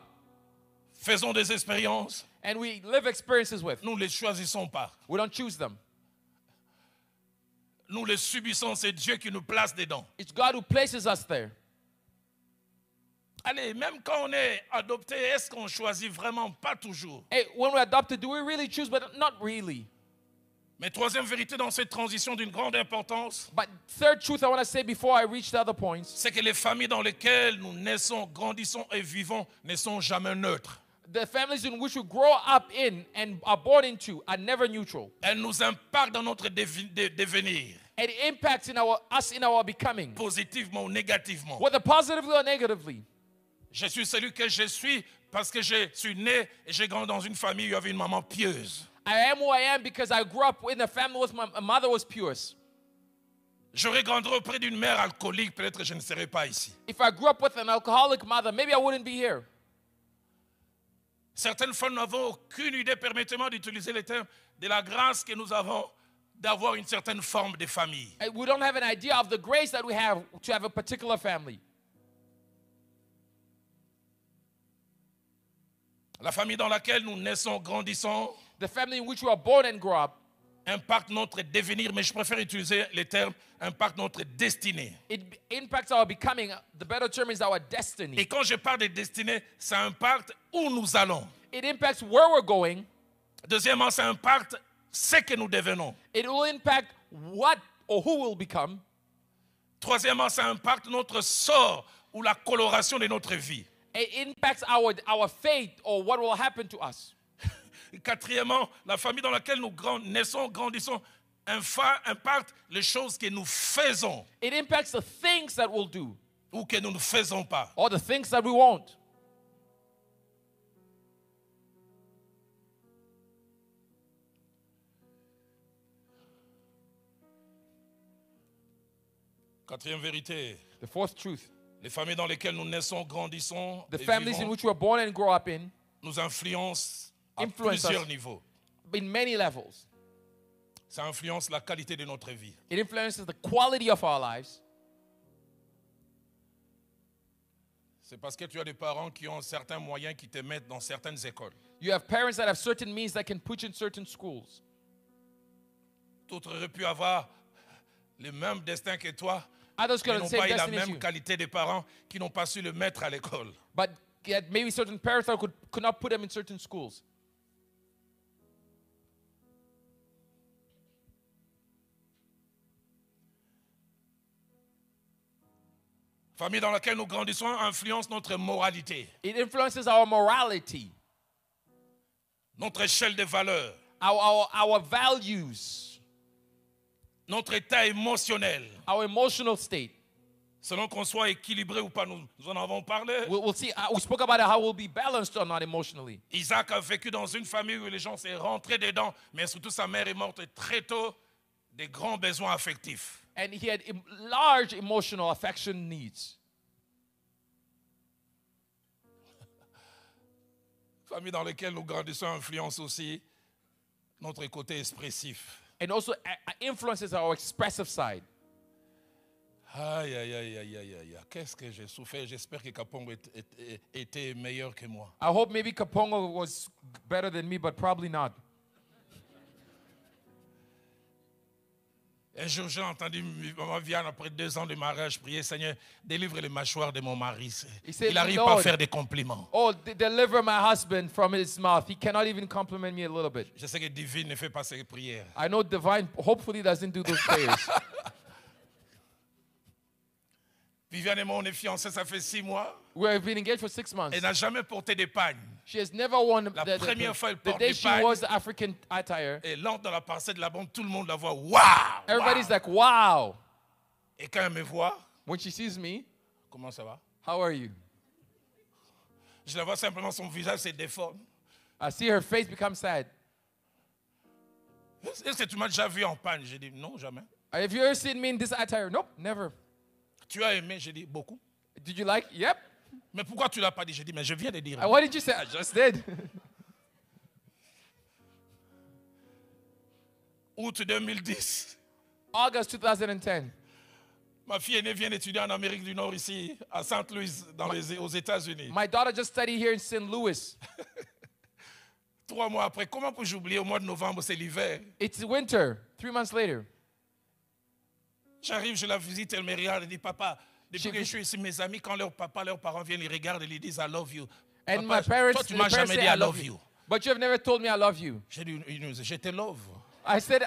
faisons des expériences,
and we live experiences with.
nous ne les choisissons pas.
We don't choose them.
Nous les subissons, c'est Dieu qui nous place dedans.
It's God who places us there.
Allez, même quand on est adopté, est-ce qu'on choisit vraiment? Pas toujours.
Hey, when we're adopted, do we really choose? But not really.
Mais troisième vérité dans cette transition d'une grande importance,
But third truth I want to say before I reach the other points,
c'est que les familles dans lesquelles nous naissons, grandissons et vivons ne sont jamais neutres.
the families in which we grow up in and are born into are never neutral.
Elles nous impactent dans notre devenir,
It impacts us in our becoming,
positivement ou négativement.
whether positively or negatively.
Je suis celui que je suis parce que je suis né et j'ai grandi dans une famille où il y avait une maman pieuse.
I am who I am because I grew up in a family where my mother was pure.
J'aurais grandi auprès d'une mère alcoolique, peut-être que je ne serais pas ici.
If I grew up with an alcoholic mother, maybe I wouldn't be here.
Certaines fois, nous n'avons aucune idée, permettez-moi d'utiliser les termes, de la grâce que nous avons d'avoir une certaine forme de famille.
We don't have an idea of the grace that we have to have a particular family.
La famille dans laquelle nous naissons, grandissons,
The family in which we are born and grow up,
impacte notre devenir, mais je préfère utiliser les termes, impacte notre destinée.
it impacts our becoming. The better term is our destiny.
Et quand je parle de destinée, ça impacte où nous allons.
It impacts where we're going.
Deuxièmement, ça impacte ce que nous devenons.
It will impact what or who we'll become.
Troisièmement, ça impacte notre sort ou la coloration de notre vie.
It impacts our fate or what will happen to us.
Et quatrièmement, la famille dans laquelle nous naissons, grandissons, impacte les choses que nous faisons
It impacts the things that we'll do
ou que nous ne faisons pas.
or the things that we won't.
Quatrième vérité,
The fourth truth,
les familles dans lesquelles nous naissons, grandissons
the
et
families in
vivons
which we are born and grow up in,
nous influencent à
Influence
plusieurs
us.
niveaux.
in many levels.
Ça influence la qualité de notre vie.
It influences the quality of our lives.
C'est parce que tu as des parents qui ont certains moyens qui te mettent dans certaines écoles.
You have parents that have certain means that can put you in certain schools.
D'autres auraient pu avoir le même destin que toi,
Others could
mais
have
n'ont
the same
pas eu la
destiny as
même
you.
qualité de parents qui n'ont pas su le mettre à l'école.
But yet maybe certain parents that could not put them in certain schools.
Famille dans laquelle nous grandissons influence notre moralité.
It influences our morality.
notre échelle de valeurs,
our values,
notre état émotionnel,
our emotional state.
selon qu'on soit équilibré ou pas, nous en avons parlé.
We'll see. We spoke about it, how we'll be balanced or not emotionally.
Isaac a vécu dans une famille où les gens s'est rentrés dedans, mais surtout sa mère est morte très tôt, des grands besoins affectifs.
And he had large emotional affection needs.
Famille dans laquelle nous grandissons influence aussi notre côté expressif.
And also influences our expressive side.
Aïe, aïe, aïe, aïe, aïe, aïe. Qu'est-ce que j'ai souffert. J'espère que Kapongo était meilleur que moi.
I hope maybe Kapongo was better than me, but probably not.
Un jour, j'ai entendu maman Viane, après 2 ans de mariage, prier, Seigneur, délivre les mâchoires de mon mari.
said,
Il n'arrive
Lord,
pas à faire des compliments.
Oh, deliver my husband from his mouth. He cannot even compliment me a little bit.
Je sais que Divine ne fait pas ses prières.
I know Divine hopefully doesn't do those prayers.
Viviane et moi, on est fiancés, ça fait 6 mois.
We've been engaged for 6 months.
Elle n'a jamais porté d'épargne.
She has never worn
La première fois, elle
the
porte
day she
d'épargne.
was the African attire.
Et l'entre dans la parcelle de la banque, tout le monde la voit. Waouh!
Everybody's like, wow.
Et quand elle me voit,
When she sees me,
comment ça va?
how are you?
Je la vois simplement, son visage se déforme.
I see her face become sad.
Est-ce que tu m'as déjà vu en panne? J'ai dit non, jamais.
Have you ever seen me in this attire? Nope, never.
Tu as aimé? J'ai dit beaucoup.
Did you like? Yep.
Mais pourquoi tu ne l'as pas dit? J'ai dit, mais je viens de dire.
And what did you say? I just did.
Août 2010.
August 2010.
Ma fille aînée vient d'étudier en Amérique du Nord ici, à Saint Louis, aux États-Unis.
My daughter just studied here in St. Louis.
3 mois après, comment puis-je oublier? Au mois de novembre, c'est l'hiver.
It's winter. 3 months later.
J'arrive, je la visite, elle me regarde et dit, papa, depuis que je suis ici, mes amis, quand leurs parents viennent, ils regardent et ils disent, I love you.
And
Papa,
my parents,
toi, tu
my
m'as
parents
jamais
say,
dit
I love you. But you have never told me I love you.
J'ai dit, je te love.
I said,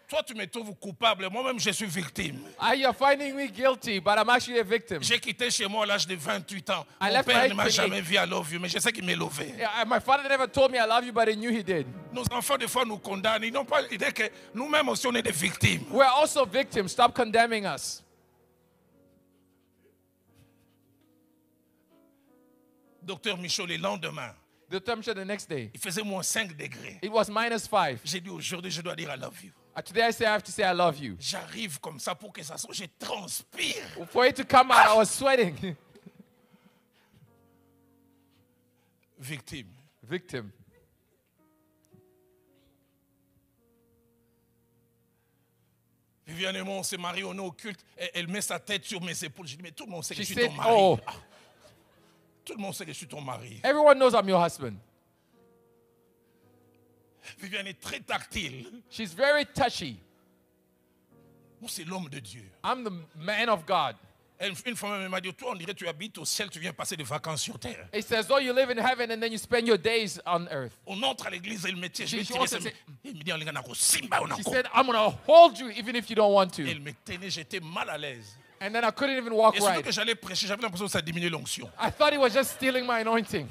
Toi, tu me trouves coupable. Moi-même, je suis victime.
You're finding me guilty, but I'm actually a victim.
J'ai quitté chez moi à l'âge de 28 ans.
I
Mon
left
père
my
ne m'a
28.
jamais vu I love you, mais je sais qu'il m'a levé.
Yeah, my father never told me I love you, but I knew he did.
Nos enfants, des fois, nous condamnent. Ils n'ont pas l'idée que nous-mêmes aussi, on est des victimes.
We're also victims. Stop condemning us.
Docteur Michaud, le lendemain,
The temperature the next day,
il faisait moins 5 degrés.
it was -5.
J'ai dit, aujourd'hui, je dois dire I love you.
Today I have to say I love you.
J'arrive comme ça pour que ça sorte. Je transpire.
For it to come out, I was sweating.
Victime.
Victim.
Viviane et moi, on s'est mariés, on est au culte. Elle met sa tête sur mes épaules. J'ai dit, mais tout le monde sait que
She
je suis
said,
ton mari.
oh,
Tout le monde sait que je suis ton mari.
everyone knows I'm your husband.
Viviane est très tactile.
She's very touchy.
Moi, c'est l'homme de Dieu.
I'm the man of God.
Une fois, elle m'a dit, toi, on dirait que tu habites au ciel, tu viens passer des vacances sur terre.
It says, oh, you live in heaven and then you spend your days on earth.
On entre à l'église et il me tient. Je
She
vais tirer
also
ses
said-
mains. Il me dit, on est en Simba, on est
She
en
said, I'm going to hold you even if you don't want to.
Elle me tenait, j'étais mal à l'aise.
And then I couldn't even walk
Et surtout
right.
que j'allais prêcher, j'avais l'impression que ça diminuait l'onction.
I thought he was just stealing my anointing.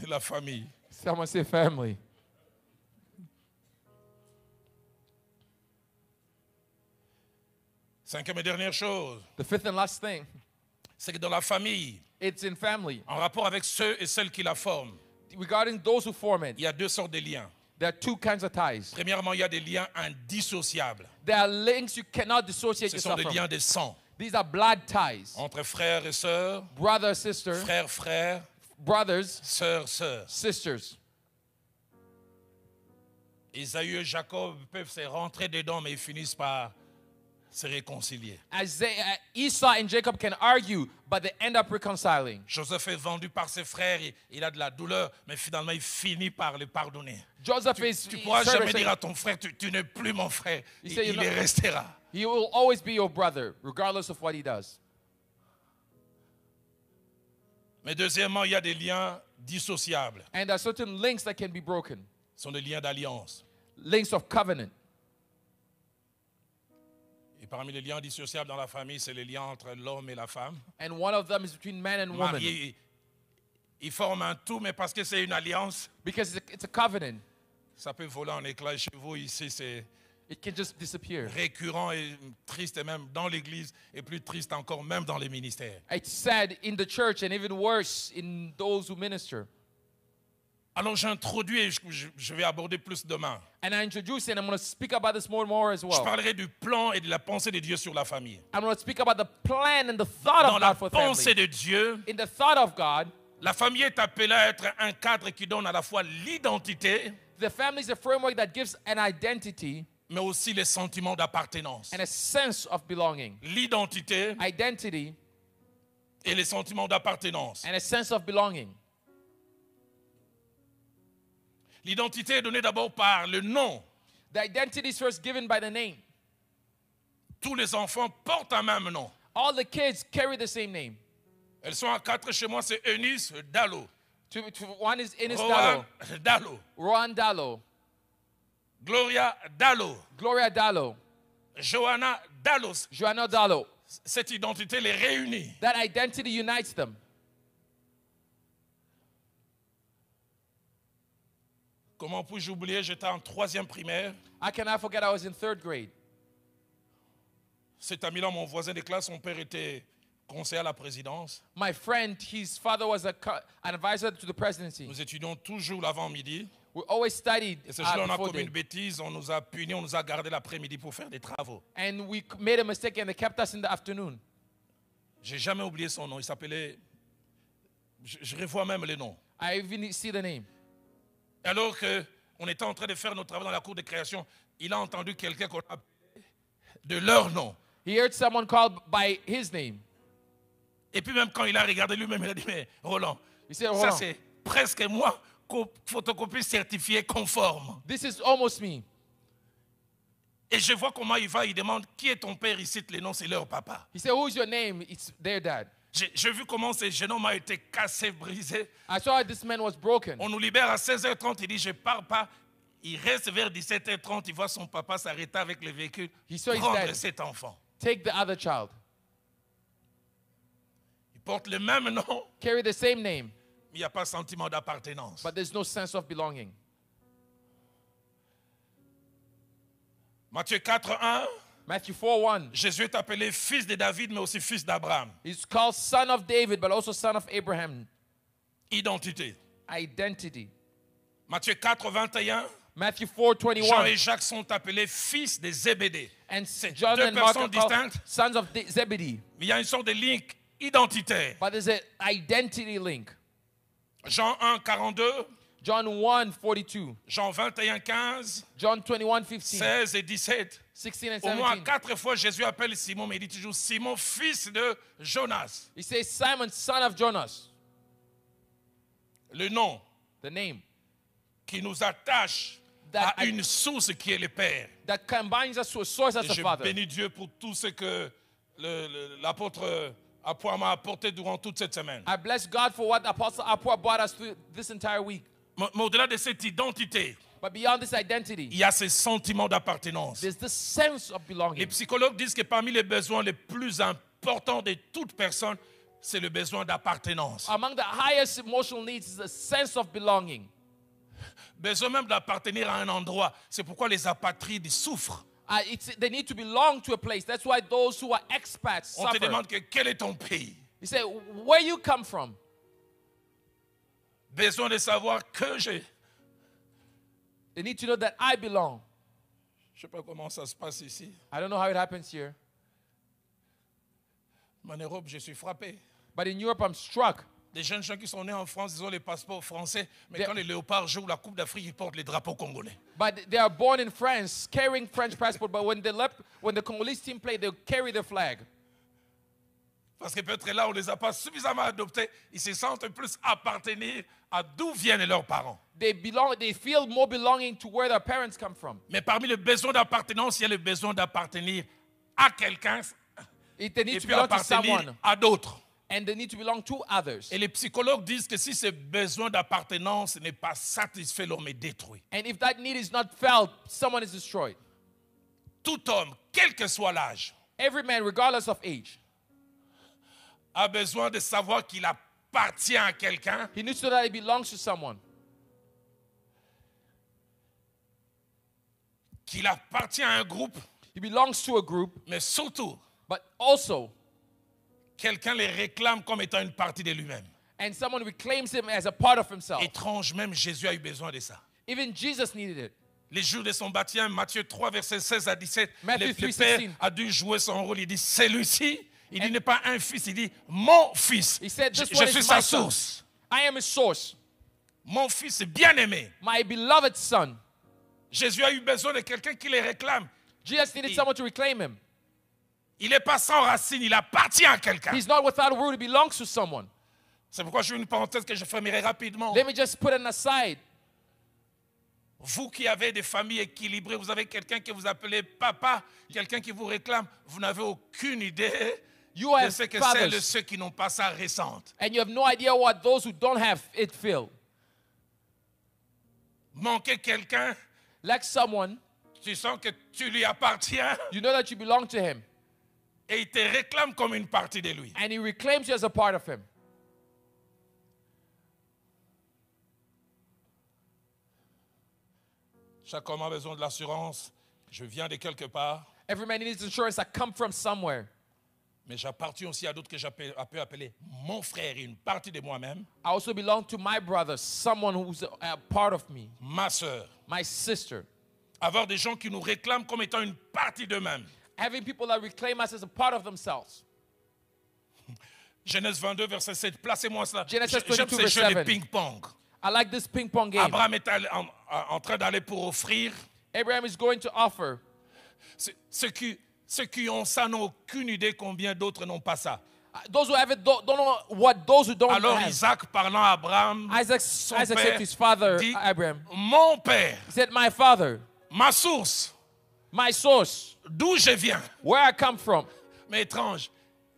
La famille.
Someone say family.
Cinquième et dernière chose,
The fifth and last thing,
c'est que dans la famille,
it's in family.
en rapport avec ceux et celles qui la forment,
Regarding those who form it,
il y a 2 sortes de liens.
there are 2 kinds of ties.
Premièrement, il y a des liens indissociables.
There are links you cannot dissociate
Ce sont
yourself
des
from.
liens de sang.
These are blood ties.
Entre frères et sœurs,
Brother, sister,
frères, frères,
brothers,
sœurs, sœurs.
sisters.
Isaïe et Jacob peuvent se rentrer dedans, mais ils finissent par se réconcilier.
Esau and Jacob can argue, but they end up reconciling.
Joseph est vendu par ses frères, il a de la douleur, mais finalement il finit par le pardonner.
Joseph
Tu ne pourras jamais dire à ton frère, tu n'es plus mon frère. Il
said,
le restera.
He will always be your brother, regardless of what he does.
Mais deuxièmement, il y a des liens dissociables.
And there are certain links that can be broken.
Ce sont des liens d'alliance.
Links of covenant.
Et parmi les liens indissociables dans la famille, c'est les liens entre l'homme et la femme.
And one of them is between man and woman.
Mariés, ils forment un tout, mais parce que c'est une alliance,
Because it's a covenant.
ça peut voler en éclats. Chez vous, ici, c'est
It can just disappear.
récurrent et triste, et même dans l'église, et plus triste encore, même dans les ministères.
It's sad in the church and even worse in those who minister.
Alors j'introduis et je vais aborder plus demain.
And I introduce it, and I'm going to speak about this more and more as
Je
well.
parlerai du plan et de la pensée de Dieu sur la famille.
I'm going to speak about the plan and the thought
Dans
of
la
God for
pensée
family.
de Dieu,
In the thought of God,
la famille est appelée à être un cadre qui donne à la fois l'identité,
the family is a framework that gives an identity
mais aussi les sentiments d'appartenance.
and a sense of belonging.
L'identité
Identity
et les sentiments d'appartenance.
and a sense of belonging.
L'identité est donnée d'abord par le nom.
The identity is first given by the name.
Tous les enfants portent un même nom.
All the kids carry the same name.
Elles sont à 4 chez moi, c'est Eunice Dallo.
One is Ines
Rohan
Dallo,
Dallo.
Rohan Dallo,
Gloria Dallo.
Gloria Dallo,
Johanna Dallo.
Joanna Dallo.
Cette identité les réunit.
That identity unites them.
Comment puis-je oublier, j'étais en 3e primaire.
I cannot forget I was in 3rd grade.
Cet ami-là, mon voisin de classe, son père était conseiller à la présidence.
My friend, his father was an advisor to the presidency.
Nous étudions toujours l'avant-midi.
We always studied
Et ce jour-là, on a
before
commis une
day.
bêtise. On nous a punis, on nous a gardé l'après-midi pour faire des travaux.
And we made a mistake and they kept us in the afternoon.
J'ai jamais oublié son nom. Il s'appelait... Je revois même les noms.
I even see the name.
Alors qu'on était en train de faire nos travaux dans la cour de création, il a entendu quelqu'un qu'on a appelé de leur nom.
He heard someone called by his name.
Et puis même quand il a regardé lui-même, il a dit, mais Roland,
He said,
ça
Roland,
c'est presque moi, photocopie certifiée conforme.
this is almost me.
Et je vois comment il va, il demande, qui est ton père? Il cite les noms, c'est leur papa.
He said, who's your name? It's their dad.
J'ai vu comment ce jeune homme a été cassé, brisé.
I saw how this man was broken.
On nous libère à 16h30, il dit, je pars pas. Il reste vers 17h30, il voit son papa s'arrêter avec le véhicule,
He saw his
prendre
dad.
cet enfant.
Take the other child.
Il porte le même nom,
Carry the same name,
mais il n'y a pas sentiment d'appartenance.
but there's no sense of belonging.
Matthieu 4:1,
Matthew 4:1.
Jésus est appelé fils de David, mais aussi fils d'Abraham.
He's called son of David, but also son of Abraham.
Identité.
Identity.
Matthieu 4:21,
Matthew
Jean
4:21.
et Jacques sont appelés fils de Zébédée.
And
C'est
John
deux
and Mark
personnes
are called
distinctes.
sons of Zebedee.
Mais il y a une sorte de link identitaire.
But there's an identity link.
Jean 1:42,
John 1:42.
Jean 21:15,
John 21:15.
16 et 17.
16 and
Au moins
17.
4 fois, Jésus appelle Simon, mais il dit toujours Simon, fils de Jonas.
He says Simon, son of Jonas.
Le nom
The name
qui nous attache
That
à une source qui est le Père.
that combines us to a source as
Et
a
je
father.
bénis Dieu pour tout ce que l'apôtre Apoua m'a apporté durant toute cette semaine.
I bless God for what Apostle Apua brought us through this entire week.
Mais au-delà de cette identité,
But beyond this
il
identity,
y a ce sentiment d'appartenance.
there's this sense of
Les
belonging.
psychologues disent que parmi les besoins les plus importants de toute personne, c'est le besoin d'appartenance.
Among the highest emotional needs is a sense of belonging.
Besoin même d'appartenir à un endroit. C'est pourquoi les apatrides souffrent.
They need to belong to a place. That's why those who are expats
On te
suffer.
demande que quel est ton pays.
He said, where you come from?
Besoin de savoir que j'ai.
They need to know that I belong.
Je ne sais pas comment ça se passe ici.
I don't know how it happens here,
Mais en Europe, je suis frappé.
but in Europe, I'm struck.
Des jeunes gens qui sont nés en France, ils ont les passeports français, mais
Des-
quand les léopards jouent la Coupe d'Afrique, ils portent les drapeaux congolais.
But they are born in France, carrying French passport. But when the Congolese team play, they carry the flag.
Parce que peut-être là, on ne les a pas suffisamment adoptés. Ils se sentent plus appartenir à d'où viennent leurs parents.
They feel more belonging to where their parents come from.
Mais parmi les besoins d'appartenance, il y a le besoin d'appartenir à quelqu'un
They
et
need to
puis
belong to
appartenir
someone,
à d'autres.
and they need to belong to others.
Et les psychologues disent que si ce besoin d'appartenance n'est pas satisfait, l'homme est détruit.
And if that need is not felt, someone is destroyed.
Tout homme, quel que soit l'âge,
Every man, regardless of age,
a besoin de savoir qu'il appartient à quelqu'un,
he needs to know that he belongs to someone,
qu'il appartient à un groupe,
he belongs to a group,
mais surtout,
but also,
quelqu'un les réclame comme étant une partie de lui-même.
and someone reclaims him as a part of himself.
Étrange, même Jésus a eu besoin de ça.
Even Jesus needed it.
Les jours de son baptême, Matthieu 3, versets 16 à 17,
Matthew
le
3,
Père
16.
a dû jouer son rôle. Il dit, celui-ci, il dit, n'est pas un fils, il dit, mon fils.
He said,
Je
this one
suis
is
sa
my son.
source.
I am his source,
Mon fils bien-aimé.
my beloved son.
Jésus a eu besoin de quelqu'un qui les réclame.
Jesus needed someone to reclaim him.
Il n'est pas sans racine, il appartient à quelqu'un.
He's not without a root, he belongs to someone.
C'est pourquoi je fais une parenthèse que je fermerai rapidement.
Let me just put it aside.
Vous qui avez des familles équilibrées, vous avez quelqu'un que vous appelez papa, quelqu'un qui vous réclame, vous n'avez aucune idée
You
de
have
ce que c'est
fathers,
ceux qui n'ont pas ça récente.
and you have no idea what those who don't have it feel.
Manquer quelqu'un,
Like someone,
tu sens que tu lui appartiens
you know that you belong to him,
et il te réclame comme une partie de lui.
and he reclaims you as a part of him.
Chaque homme a besoin de l'assurance. Je viens de quelque part,
Every man needs insurance that come from somewhere.
mais j'appartiens aussi à d'autres que je peux appeler mon frère, une partie de moi-même,
I also belong to my brother, someone who's a part of me,
ma soeur.
my sister.
Avoir des gens qui nous réclament comme étant une partie d'eux-mêmes.
Having people that reclaim us as a part of themselves.
Genèse 22, verset 7. Placez-moi cela.
Genesis
J'aime
22,
ces
verse
jeux de
7.
ping-pong.
I like this ping pong game.
Abraham est en train d'aller pour offrir.
Abraham is going to offer.
Ceux qui ont ça n'ont aucune idée combien d'autres n'ont pas ça.
Those who have it don't know what those who don't
Alors
have.
Isaac, parlant à Abraham,
Isaac
son
said
père,
to his father,
dit,
Abraham,
mon père,
he said, my father,
ma source,
my source,
d'où je viens.
where I come from.
Mais étrange.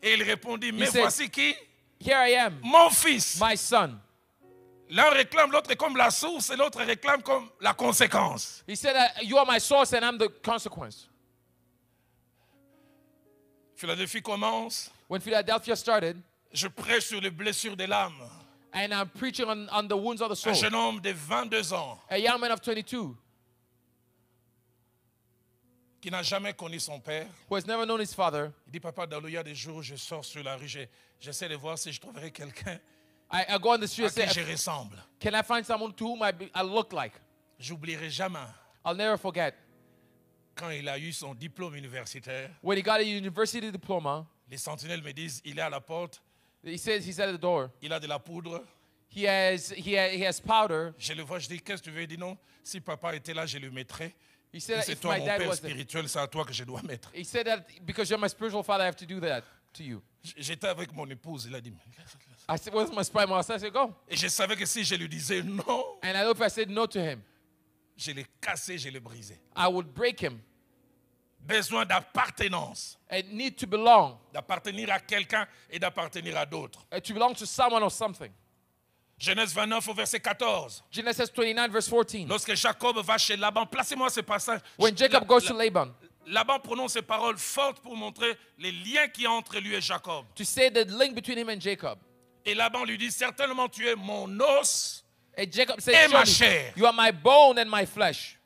Et il répondit, mais
said,
voici qui?
Here I am,
Mon fils.
my son.
L'un réclame l'autre comme la source et l'autre réclame comme la conséquence.
He said, you are my source and I'm the consequence.
Philadelphie commence.
When Philadelphia started,
Je prêche sur les blessures de l'âme.
and I'm preaching on the wounds of the soul.
Un jeune homme de 22 ans
A young man of 22
qui n'a jamais connu son père.
who has never known his father.
Il dit, papa, dans il y a des jours où je sors sur la rue, j'essaie de voir si je trouverai quelqu'un
I go on the street
à
and say,
qui je ressemble.
can I find someone to whom I look like?
J'oublierai jamais
I'll never forget.
quand il a eu son diplôme universitaire.
When he got a university diploma,
Les sentinelles me disent, il est à la porte,
he's at the door.
il a de la poudre.
He has powder.
Je le vois, je dis, qu'est-ce que tu veux? Il dit, non, si papa était là, je le mettrais.
He said that
C'est
if
toi
my
mon
dad
père
was there.
spirituel, c'est à toi que je dois mettre.
He said that because you're my spiritual father, I have to do that to you.
J'étais avec mon épouse, il a dit,
I said, where's my spy master? I said, go.
et je savais que si je lui disais non,
And I know if I said no to him,
je l'ai cassé, je l'ai brisé.
I would break him.
Besoin d'appartenance,
I need to belong,
d'appartenir à quelqu'un et d'appartenir à d'autres.
to belong to someone or something.
Genèse 29 au verset 14.
Genesis 29, verse 14.
Lorsque Jacob va chez Laban, placez-moi ce passage.
When Jacob goes to Laban
Laban prononce ces paroles fortes pour montrer les liens qu'il y a entre lui et Jacob.
to say the link between him and Jacob.
Et Laban lui dit, certainement tu es mon os.
And Jacob said,
Et ma
"Surely
chair."
you are my bone and my flesh.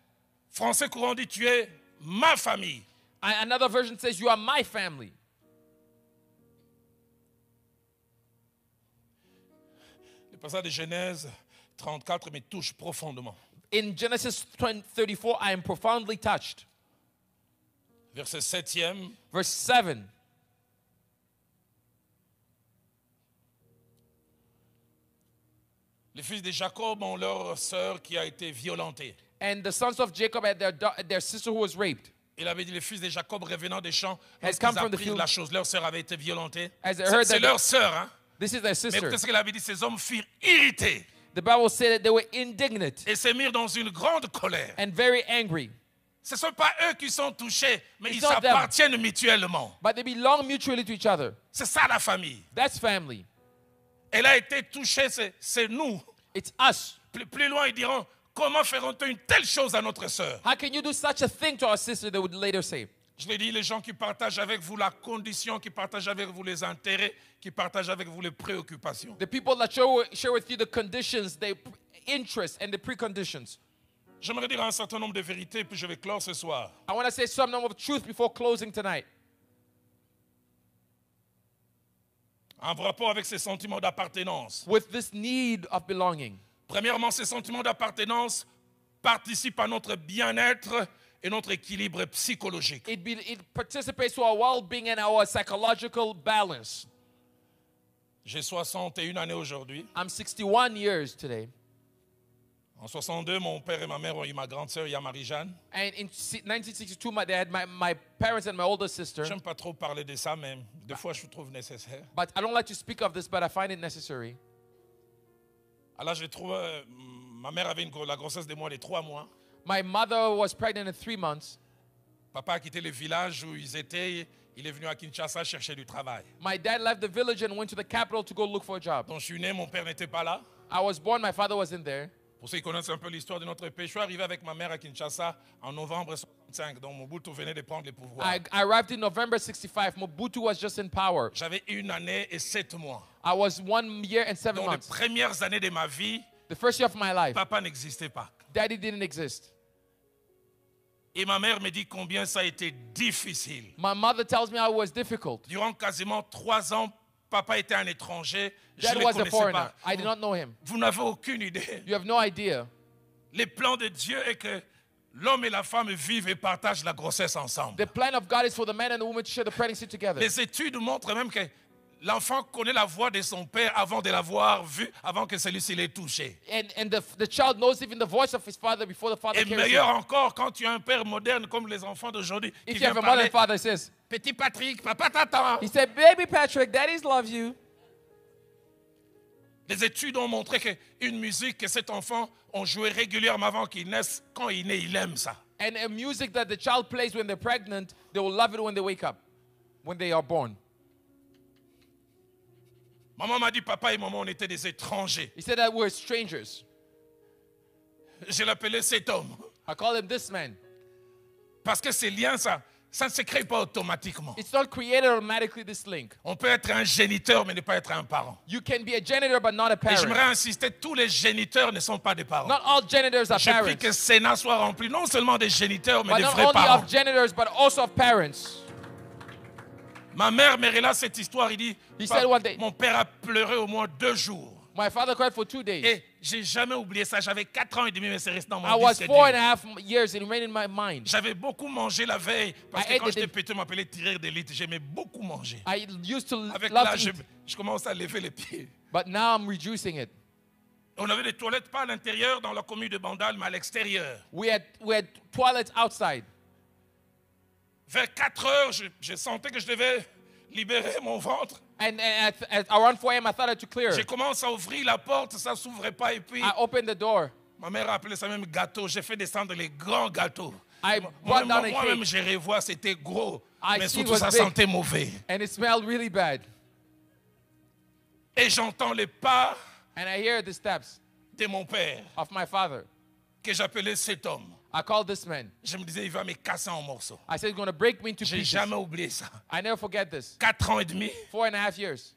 Français courant dit, tu es ma famille.
Another version says, you are my family.
Le passage de Genèse 34 me touche profondément.
In Genesis 34, I am profoundly touched.
Verset 7e.
Verse 7.
Les fils de Jacob ont leur sœur qui a été violentée.
And the sons of Jacob had their sister who was raped.
Il avait dit, les fils de Jacob revenant des champs,
Has
lorsqu'ils
come from the
apprirent
field.
la chose, leur sœur avait été violentée.
As they heard
C'est
that-
leur sœur, hein.
This is their
Mais
sister.
écoutez ce qu'il avait dit, ces hommes furent irrités
The Bible said that they were indignant
et se mirent dans une grande colère.
and very angry.
Ce ne sont pas eux qui sont touchés, mais
It's
ils
not them.
s'appartiennent mutuellement.
But they belong mutually to each other.
C'est ça la famille.
That's family.
Elle a été touchée, c'est nous.
It's us.
Plus loin, ils diront, comment feront-ils une telle chose à notre sœur?
How can you do such a thing to our sister, they would later say?
Je l'ai dit, les gens qui partagent avec vous la condition, qui partagent avec vous les intérêts, qui partagent avec vous les préoccupations.
The people that share with you the conditions, the interests, and the preconditions.
J'aimerais dire un certain nombre de vérités, puis je vais clore ce soir.
I want to say some number of truth before closing tonight.
En rapport avec ces sentiments d'appartenance.
With this need of belonging.
Premièrement, ces sentiments d'appartenance participent à notre bien-être et notre équilibre psychologique.
It participates to our well-being and our psychological balance.
J'ai 61 années aujourd'hui.
I'm 61 years today.
En 62, mon père et ma mère ont eu ma grande sœur, Marie-Jeanne.
And in 1962, my parents and my older sister.
J'aime pas trop parler de ça, mais des fois je trouve nécessaire.
But I don't like to speak of this, but I find it necessary.
Alors je trouve, ma mère avait la grossesse de moins de 3 mois.
My mother was pregnant in 3 months.
Papa a quitté le village où ils étaient. Il est venu à Kinshasa chercher du travail.
My dad left the village and went to the capital to go look for a job.
Donc je suis né, mon père n'était pas là.
I was born, my father wasn't there.
Pour ceux qui connaissent un peu l'histoire de notre pays, je suis arrivé avec ma mère à Kinshasa en novembre 65. Donc Mobutu venait de prendre le pouvoir.
I arrived in November 65. Mobutu was just in power.
J'avais 1 année et 7 mois.
I was 1 year and 7
Dans les
months.
premières années de ma vie,
The first year of my life,
papa n'existait pas.
daddy didn't exist.
Et ma mère me dit combien ça a été difficile.
My mother tells me how it was difficult.
Durant quasiment 3 ans, papa était un étranger. Je
Dad
ne le
was a
connaissais
foreigner.
pas.
I did not know him.
Vous n'avez aucune idée.
You have no idea.
Le plan de Dieu est que l'homme et la femme vivent et partagent la grossesse ensemble.
The plan of God is for the man and the woman to share the pregnancy together.
Les études montrent même que l'enfant connaît la voix de son père avant de l'avoir vu, avant que celui-ci l'ait touché.
And the child knows even the voice of his father before the father
Et
carries
meilleur
him.
encore, quand tu as un père moderne comme les enfants d'aujourd'hui qui
If you
vient
have a mother
parler,
and father says,
petit Patrick, papa t'attend.
he said, baby Patrick, daddies love you.
Les études ont montré qu'une musique que cet enfant on jouait régulièrement avant qu'il naisse, quand il naît, il aime ça.
And a music that the child plays when they're pregnant, they will love it when they wake up, when they are born.
Maman m'a dit, papa et maman, on était des étrangers.
He said that we're strangers.
Je l'appelais cet homme.
I call him this man.
Parce que ces liens, ça ne se crée pas automatiquement.
It's not created automatically, this link.
On peut être un géniteur, mais ne pas être un parent.
You can be a janitor, but not a
Et
parent.
j'aimerais insister, tous les géniteurs ne sont pas des parents.
Not all janitors are
Je prie
parents.
que le Sénat soit rempli non seulement des géniteurs, mais
But
des
not
vrais
only
parents.
of janitors, but also of parents.
Ma mère me relate cette histoire, il dit,
He said one day-
mon père a pleuré au moins 2 jours.
My father cried for 2 days.
Et j'ai jamais oublié ça. J'avais 4 ans et demi, mais c'est resté dans mon
I was
disque
4.5
dur.
years. It remained in my mind.
J'avais beaucoup mangé la veille. Parce
I
que
ate
quand
the
j'étais
day-
petit, on m'appelait tireur d'élite. J'aimais beaucoup manger.
I used to
Avec
love
l'âge,
to eat,
je commence à lever les pieds.
but now I'm reducing it.
On avait des toilettes pas à l'intérieur dans la commune de Bandal, mais à l'extérieur.
We had toilets outside.
Vers 4 heures, je sentais que je devais libérer mon ventre.
And at around 4 a.m., I thought I had to clear.
J'ai commencé à ouvrir la porte, ça ne s'ouvrait pas. Et puis,
I opened the door.
ma mère a appelé ça même gâteau. J'ai fait descendre les grands gâteaux.
I brought down a
Moi-même,
cake.
j'ai revois, c'était gros.
I
Mais
see it
surtout,
was
ça
big.
sentait mauvais.
And it smelled really bad.
Et j'entends les pas
And I hear the steps
de mon père,
of my father.
que j'appelais cet homme.
I called this man.
Je me disais, il va me casser en morceaux.
I said, he's going to break me into
J'ai
pieces.
jamais oublié ça.
I never forget this.
4 ans et demi,
4.5 years.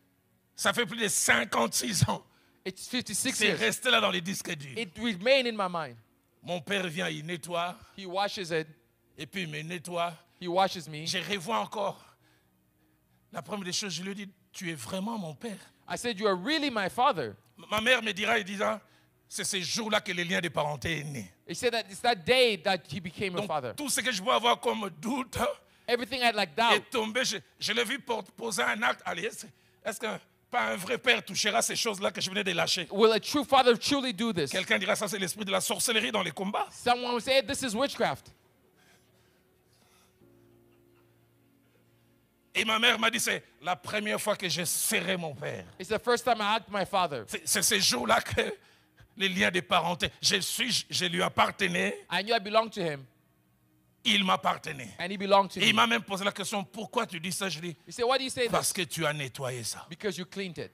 ça fait plus de 56 ans.
It's 56
C'est
years.
resté là dans les disques durs.
It remained in my mind.
Mon père vient, il nettoie,
He washes it.
et puis il me nettoie.
He washes me.
Je revois encore. La première des choses, je lui dis, tu es vraiment mon père.
I said, you are really my father.
Ma mère me dira, il dira, c'est ce jour-là que le lien de parenté est né.
He said that it's that day that he became a
Donc,
father.
tout ce que je peux avoir comme doute
Everything I had like doubt.
est tombé. Je l'ai vu poser un acte. Allez, est-ce qu'un pas un vrai père touchera ces choses-là que je venais de lâcher?
Will a true father truly do this?
Quelqu'un dira, ça c'est l'esprit de la sorcellerie dans les combats.
Someone will say, this is witchcraft.
Et ma mère m'a dit, c'est la première fois que j'ai serré mon père.
It's the first time I hugged my father.
C'est ce jour-là que les liens de parenté, je lui appartenais,
I knew I belonged to him,
il m'appartenait.
and he belonged to
Et il
me.
m'a même posé la question, pourquoi tu dis ça? Je dis,
He said, why do you say this?
parce que tu as nettoyé ça.
Because you cleaned it.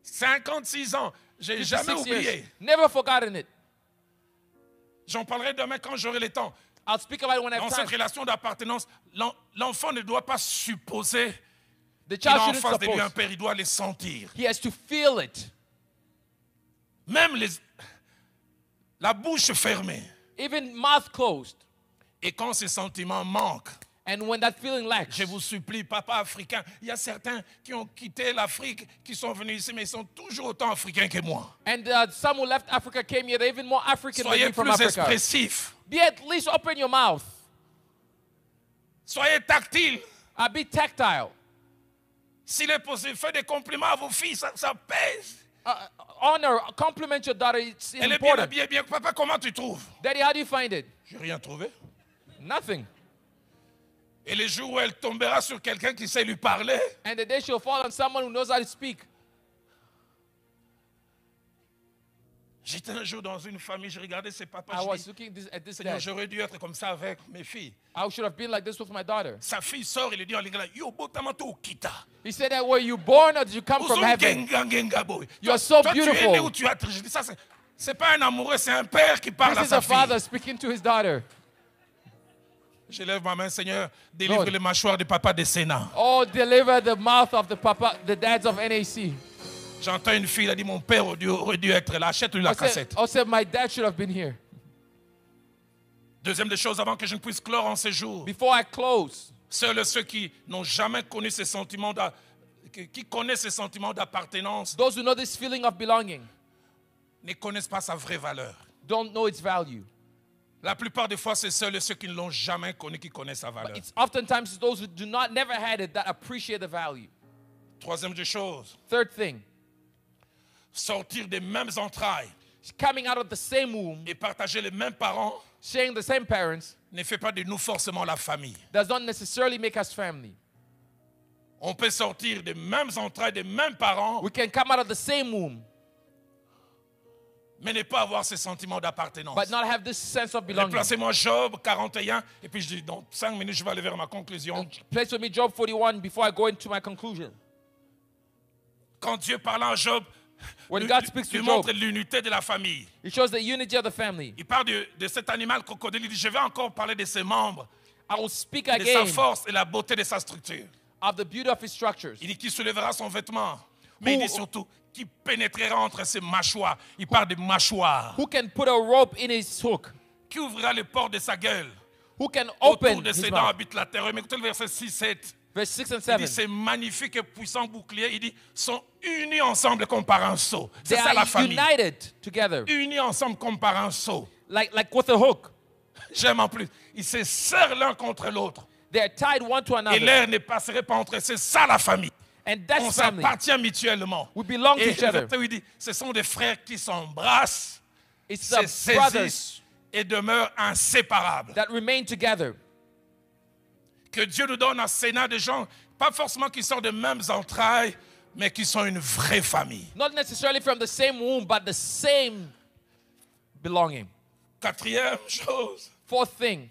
56 ans, j'ai jamais
56 years.
oublié.
Never forgotten it.
J'en parlerai demain quand j'aurai le temps.
I'll speak about it when I
Dans
have
cette
time.
relation d'appartenance, l'enfant ne doit pas supposer
The
qu'il a
child
en
shouldn't
face de lui un
suppose.
père, il doit les sentir.
He has to feel it.
Même la bouche fermée.
Even mouth closed.
Et quand ces sentiments manquent,
And when that feeling lacks,
je vous supplie, papa africain, il y a certains qui ont quitté l'Afrique, qui sont venus ici, mais ils sont toujours autant africains que moi.
and some who left Africa came here, they're even more African than
Soyez
me from
plus
Africa.
expressifs.
Be at least open your mouth.
Soyez tactiles.
Be tactile.
S'il est possible, faites des compliments à vos filles, ça pèse.
Honor, compliment your daughter. It's
Elle est bien
important.
habillée, bien. Papa, comment tu trouves?
Daddy, how do you find it?
J'ai rien trouvé.
Nothing.
Et les jours où elle tombera sur quelqu'un qui sait lui parler,
And the day she'll fall on someone who knows how to speak.
j'étais un jour dans une famille, je regardais ses papas,
I
je
was
dis,
looking at this
Seigneur,
dad.
j'aurais dû être comme ça avec mes filles.
I should have been like this with my daughter.
Sa fille sort, il lui dit en lingala, yo, botamato kita.
He said that were you born or did you come from heaven? You are so
Toi, tu es né
beautiful.
où tu as... Je dis, ça, c'est pas un amoureux, c'est un père qui parle
This
à
is
sa
a father
fille.
speaking to his daughter.
Je lève ma main, Seigneur, délivre
Lord.
les mâchoires du papa des Sénats.
Oh, deliver the mouth of the dads of NAC.
J'entends une fille, elle dit, mon père aurait dû être là, achète-lui la cassette.
I said, my dad should have been here.
Deuxième des choses, avant que je ne puisse clore en ces jours,
Before I close,
seuls ceux qui n'ont jamais connu ces sentiments, qui connaissent ces sentiments d'appartenance,
those who know this feeling of belonging
ne connaissent pas sa vraie valeur.
don't know its value.
La plupart des fois, c'est seuls ceux qui ne l'ont jamais connu qui connaissent sa valeur.
It's oftentimes those who never had it that appreciate the value.
Troisième des choses,
Third thing,
sortir des mêmes entrailles
coming out of the same womb,
et partager les mêmes parents
sharing the same parents,
ne fait pas de nous forcément la famille.
does not necessarily make us family.
On peut sortir des mêmes entrailles, des mêmes parents,
We can come out of the same womb,
mais ne pas avoir ce sentiment d'appartenance.
but not have this sense of belonging.
Placez-moi Job 41, et puis je dis, dans 5 minutes, je vais aller vers ma conclusion.
Place with me Job 41 before I go into my conclusion.
Quand Dieu parle à Job,
When God speaks
lui
to Job,
montre l'unité de la famille.
it shows the unity of the family.
Il parle de cet animal crocodile. Il dit, je vais encore parler de ses membres,
I will speak
de sa
again
force et la beauté de sa structure.
of the beauty of his structures.
Il dit qu'il soulèvera son vêtement. Mais il dit surtout qu'il pénétrera entre ses mâchoires. Il parle de mâchoires.
Who can put a rope in his hook?
Qui ouvrira les portes de sa gueule.
Who can
Autour
open
de
his
ses dents
mouth?
habite la terreur. Mais écoutez le verset 6-7.
Verse 6 and
Il
7.
dit, ces magnifiques et puissants boucliers, il dit, sont unis ensemble comme par un seau. C'est
They
ça la
are
famille.
united together,
Unis ensemble comme par un seau.
like with a hook.
J'aime en plus. Ils se serrent l'un contre l'autre.
They are tied one to
Et
another.
l'air ne passerait pas entre eux. C'est ça la famille.
And
On
that's family.
s'appartient mutuellement.
We belong to
Et
each other.
le verset où il dit, ce sont des frères qui s'embrassent,
It's
se
the brothers
saisissent et demeurent inséparables.
that remain together.
Que Dieu nous donne un Sénat de gens, pas forcément qui sortent des mêmes entrailles, mais qui sont une vraie famille.
Not necessarily from the same womb, but the same belonging.
Quatrième chose,
Fourth thing,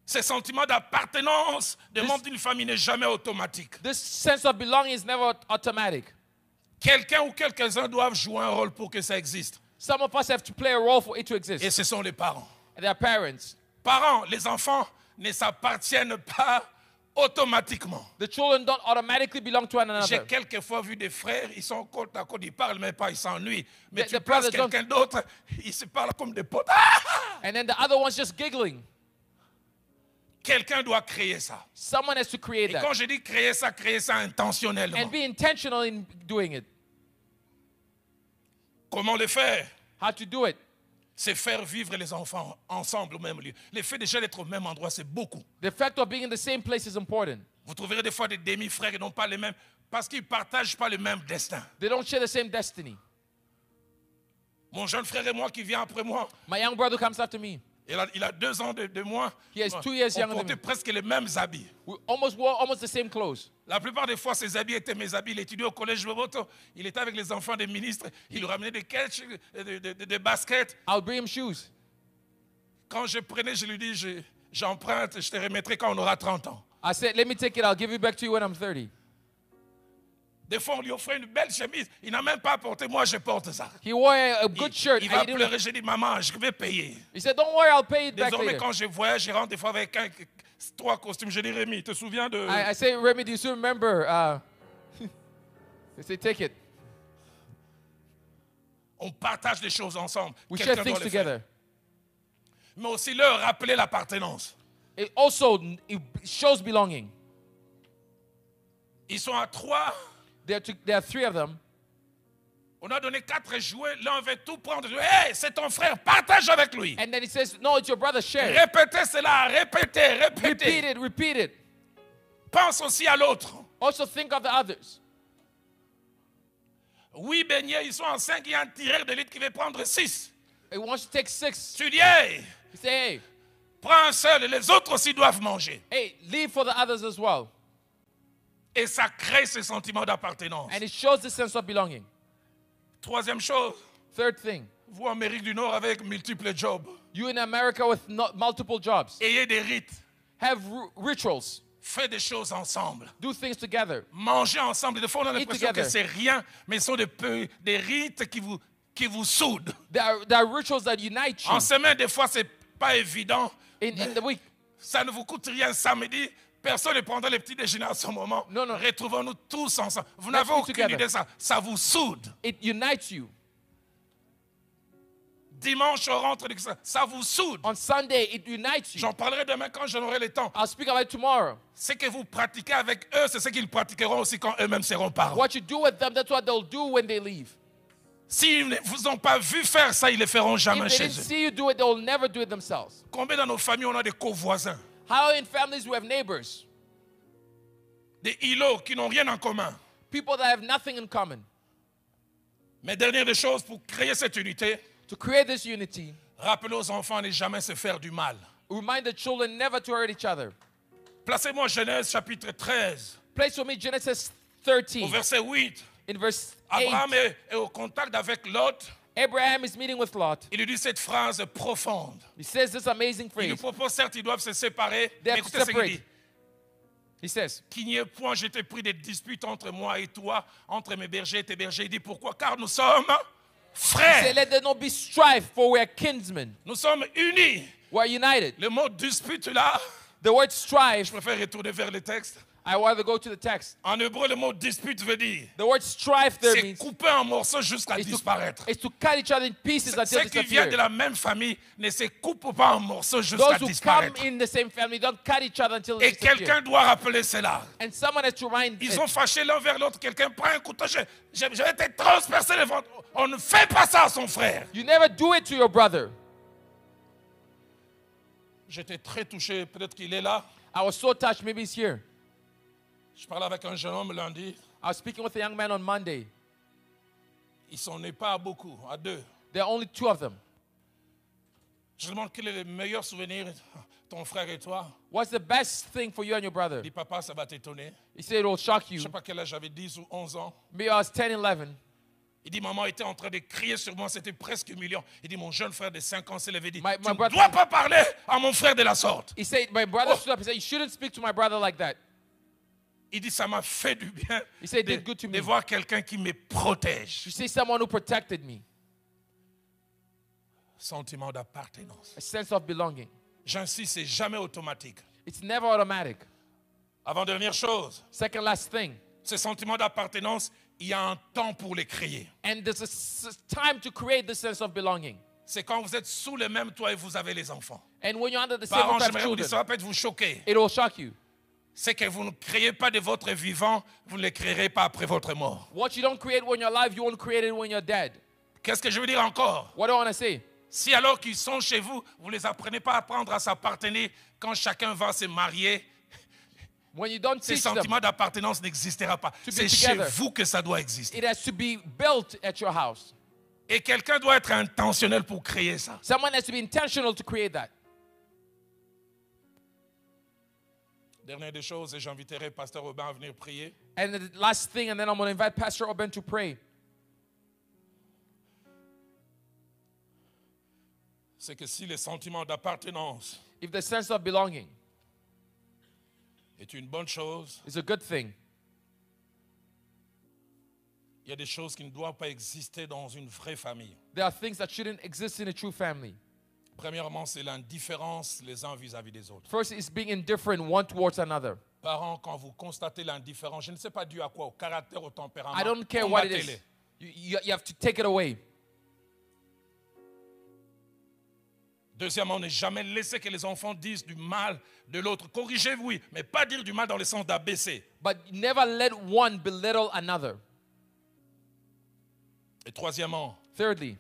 ce sentiment d'appartenance des membres d'une famille n'est jamais automatique.
this sense of belonging is never automatic.
Quelqu'un ou quelques-uns doivent jouer un rôle pour que ça existe.
Some of us have to play a role for it to exist.
Et ce sont les parents.
And their parents.
Parents, les enfants ne s'appartiennent pas automatiquement.
The children don't automatically belong to one
J'ai
another.
quelquefois vu des frères, ils sont côte à côte, ils parlent même pas, ils s'ennuient. Mais
The
tu places
brothers don't-
quelqu'un d'autre, ils se parlent comme des potes. Ah!
And then the other one's just giggling.
Quelqu'un doit créer ça.
Someone has to create
Et quand
that.
je dis créer ça intentionnellement.
And be intentional in doing it.
Comment le faire?
How to do it.
C'est faire vivre les enfants ensemble au même lieu. Le fait déjà d'être au même endroit, c'est beaucoup.
The fact of being in the same place is important.
Vous trouverez des fois des demi-frères qui n'ont pas les mêmes, parce qu'ils ne partagent pas le même destin.
They don't share the same destiny.
Mon jeune frère et moi qui vient après moi,
My young brother comes after me.
il a 2 ans de moi.
He has 2 years
On
younger than
portait
me.
presque les mêmes habits.
We almost wore almost the same clothes.
La plupart des fois, ses habits étaient mes habits. Il étudiait au collège Boboto. Il était avec les enfants des ministres. Il lui ramenait des catchs, des baskets.
I'll bring him shoes.
Quand je prenais, je lui dis, j'emprunte, je te remettrai quand on aura 30 ans.
I said, let me take it. I'll give it back to you when I'm 30.
Des fois, on lui offrait une belle chemise. Il n'a même pas porté. Moi, je porte ça.
He wore a good shirt.
Il va
and he didn't-
pleurer. J'ai dit, maman, je vais payer.
He said, don't worry, I'll pay it back
Désormais,
later.
quand je voyage, je rentre des fois avec 3 costumes. Je dis, Rémi, te souviens de...
I say, Remy, do you still remember? They say, take it.
On partage les choses ensemble.
We
Quelqu'un
share
doit
things
le faire.
together.
Mais aussi leur rappeler l'appartenance.
It also it shows belonging.
Ils sont à 3.
There are 3 of them.
On a donné 4 jouets. L'un veut tout prendre. Hey, c'est ton frère. Partage avec lui.
And then he says, no, it's your brother, share it.
Répétez cela. Répétez.
Repeat it, repeat it.
Pense aussi à l'autre.
Also think of the others.
Oui, beignets, ils sont en 5. Il y a un tireur d'élite qui veut prendre 6.
He wants to take 6.
Tu dis, hey,
He say, hey,
prends un seul et les autres aussi doivent manger.
hey, leave for the others as well.
Et ça crée ce sentiment d'appartenance.
And it shows the sense of belonging.
Troisième chose,
Third thing,
vous en Amérique du Nord avec multiples jobs,
you in America with multiple jobs,
ayez des rites,
have rituals,
faites des choses ensemble,
do things together.
mangez ensemble. Des fois, on a l'impression que
together.
c'est rien, mais ce sont des rites qui vous soudent.
There are rituals that unite you.
En semaine, des fois, c'est pas évident.
In the week,
Ça ne vous coûte rien samedi. Personne ne prendra les petits déjeuners à ce moment.
Non, non.
Retrouvons-nous tous ensemble. Vous
Let's
n'avez
be
aucune
together.
idée de ça. Ça vous soude.
it unites you.
Dimanche, on rentre, ça vous soude.
On Sunday, it unites you.
J'en parlerai demain quand j'en aurai le temps.
I'll speak about it tomorrow.
Ce que vous pratiquez avec eux, c'est ce qu'ils pratiqueront aussi quand eux-mêmes seront parents.
What you do with them, that's what they'll do when they leave.
S'ils ne vous ont pas vu faire ça, ils ne le feront jamais
If they
chez
didn't
eux.
see you do it, they'll never do it themselves.
Combien dans nos familles on a des covoisins,
How in families we have neighbors,
des îlots qui n'ont rien en commun.
people that have nothing in common.
Mais dernière des choses, pour créer cette unité,
To create this unity,
rappelez aux enfants à ne jamais se faire du mal.
remind the children never to hurt each other.
Placez-moi Genèse chapitre 13,
Place for me Genesis
au
13,
verset 8.
in verse 8.
Abraham est au contact avec Lot.
Abraham is meeting with Lot.
Il lui dit cette phrase profonde.
He says this amazing
Il lui
phrase.
propose, certes, ils doivent se séparer.
They
Mais
have to
écoutez ce qu'il
separate.
dit.
He says,
Qu'il n'y ait point, je t'ai pris des disputes entre moi et toi, entre mes bergers et tes bergers. Il dit pourquoi? Car nous sommes
he said,
frères.
let there not be strife, for we are kinsmen.
Nous sommes unis.
We are united.
Le mot dispute là,
The word strife,
je préfère retourner vers le texte.
I want to go to the text.
En hébreu, le mot dispute veut dire
The word strife there
c'est
means
couper en morceaux jusqu'à
is
disparaître.
to cut each other in pieces until
Ceux
they
qui viennent de
disappear.
la même famille ne se coupent pas en morceaux jusqu'à
Those who come
disparaître.
in the same family don't cut each other until they
Et
disappear.
quelqu'un doit rappeler cela.
And someone has to remind
Ils
it.
ont fâché l'un vers l'autre. Quelqu'un prend un couteau. Je vais te transpercer le ventre. On ne fait pas ça à son frère.
You never do it to your brother.
J'étais très touché. Peut-être qu'il est là.
I was so touched, maybe he's here.
Je parlais avec un jeune homme lundi.
I was speaking with a young man on Monday.
Ils sont nés pas à beaucoup, à 2.
There are only 2 of them.
Je lui demande quel est le meilleur souvenir de ton frère et toi.
What's the best thing for you and your brother?
Il dit, papa, ça va t'étonner.
He said it will shock
Je
you.
ne sais pas quel âge j'avais, 10 ou 11 ans.
Maybe I was 10, 11.
Il dit, maman était en train de crier sur moi, c'était presque humiliant. Il dit, mon jeune frère de 5 ans s'est levé, dit,
My
tu ne
brother-
dois pas parler à mon frère de la sorte.
He said, my brother stood up. He said, you shouldn't speak to my brother like that.
Il dit, ça m'a fait du bien
He said, it did good to
de
me.
voir quelqu'un qui me protège.
You see someone who protected me.
Sentiment d'appartenance.
A sense of belonging.
J'insiste, c'est jamais automatique.
It's never automatic.
Avant-dernière chose,
Second last thing.
ce sentiment d'appartenance, il y a un temps pour les créer.
And there's a time to create this sense of belonging.
C'est quand vous êtes sous le même toit et vous avez les enfants.
And when you're under the same
Parents,
roof as
j'aimerais vous dire, ça
children,
va peut-être vous choquer.
it will shock you.
C'est que vous ne créez pas de votre vivant, vous ne le créerez pas après votre mort.
What you don't create when you're alive, you won't create it when you're dead.
Qu'est-ce que je veux dire encore?
What do I want to say?
Si alors qu'ils sont chez vous, vous ne les apprenez pas à apprendre à s'appartenir quand chacun va se marier,
When you don't
ce
teach them,
sentiment d'appartenance n'existera pas.
be
C'est chez
together.
vous que ça doit exister.
it has to be built at your house.
Et quelqu'un doit être intentionnel pour créer ça.
Someone has to be intentional to create that.
Dernière des choses, et j'inviterai Pasteur Aubin à venir prier.
And the last thing, and then I'm going to invite Pastor Oben to pray.
C'est que si le sentiment d'appartenance
If the sense of belonging
est une bonne chose,
is a good thing,
Il y a des choses qui ne doivent pas exister dans une vraie famille.
There are things that shouldn't exist in a true family.
Premièrement, c'est l'indifférence les uns vis-à-vis des autres.
First is being indifferent one towards another.
Parents, quand vous constatez l'indifférence, je ne sais pas dû à quoi, au caractère, au tempérament,
I don't care what it
combattez-les.
is. You have to take it away.
Deuxièmement, ne jamais laisser que les enfants disent du mal de l'autre. Corrigez, oui, mais pas dire du mal dans le sens d'abaisser.
But never let one belittle another.
Et troisièmement,
Thirdly,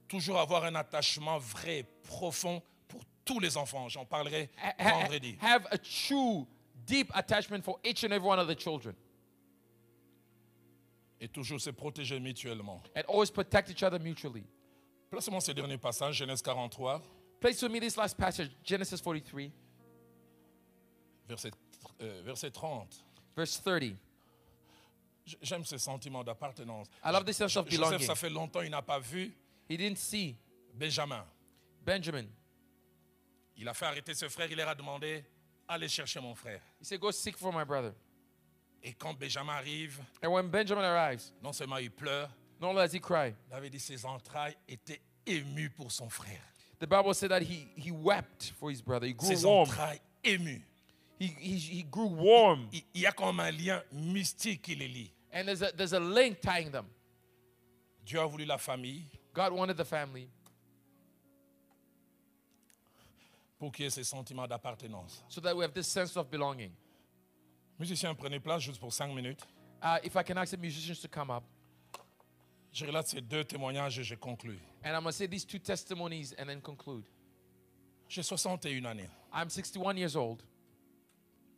toujours avoir un attachement vrai, profond pour tous les enfants. J'en parlerai vendredi.
have a true, deep attachment for each and every one of the children.
Et toujours se protéger mutuellement.
And always protect each other mutually.
Placez-moi ce dernier passage, Genèse 43,
Place with me this last passage, Genesis 43,
verset 30.
verse 30.
J'aime ce sentiment d'appartenance.
I love this sense of
Joseph,
belonging.
ça fait longtemps, il n'a pas vu
He didn't see
Benjamin.
Benjamin.
Il a fait arrêter ce frère, il leur a demandé, allez chercher mon frère.
He said, go seek for my brother.
Et quand Benjamin arrive,
And when Benjamin arrives,
non seulement il pleure,
not only does he cry,
il avait dit ses entrailles étaient émues pour son frère.
the Bible said that he wept for his brother. He grew
Ses
warm.
entrailles émues.
He grew warm.
Il y a comme un lien mystique qui les lie.
And there's a link tying them.
Dieu a voulu la famille
God wanted the family
pour qu'il y ait ce sentiment d'appartenance.
so that we have this sense of belonging.
Musiciens, prenez place juste pour 5 minutes.
If I can ask the musicians to come up.
Je relate ces deux témoignages et je conclus.
And I'm going to say these two testimonies and then conclude.
J'ai 61 années.
I'm 61 years old.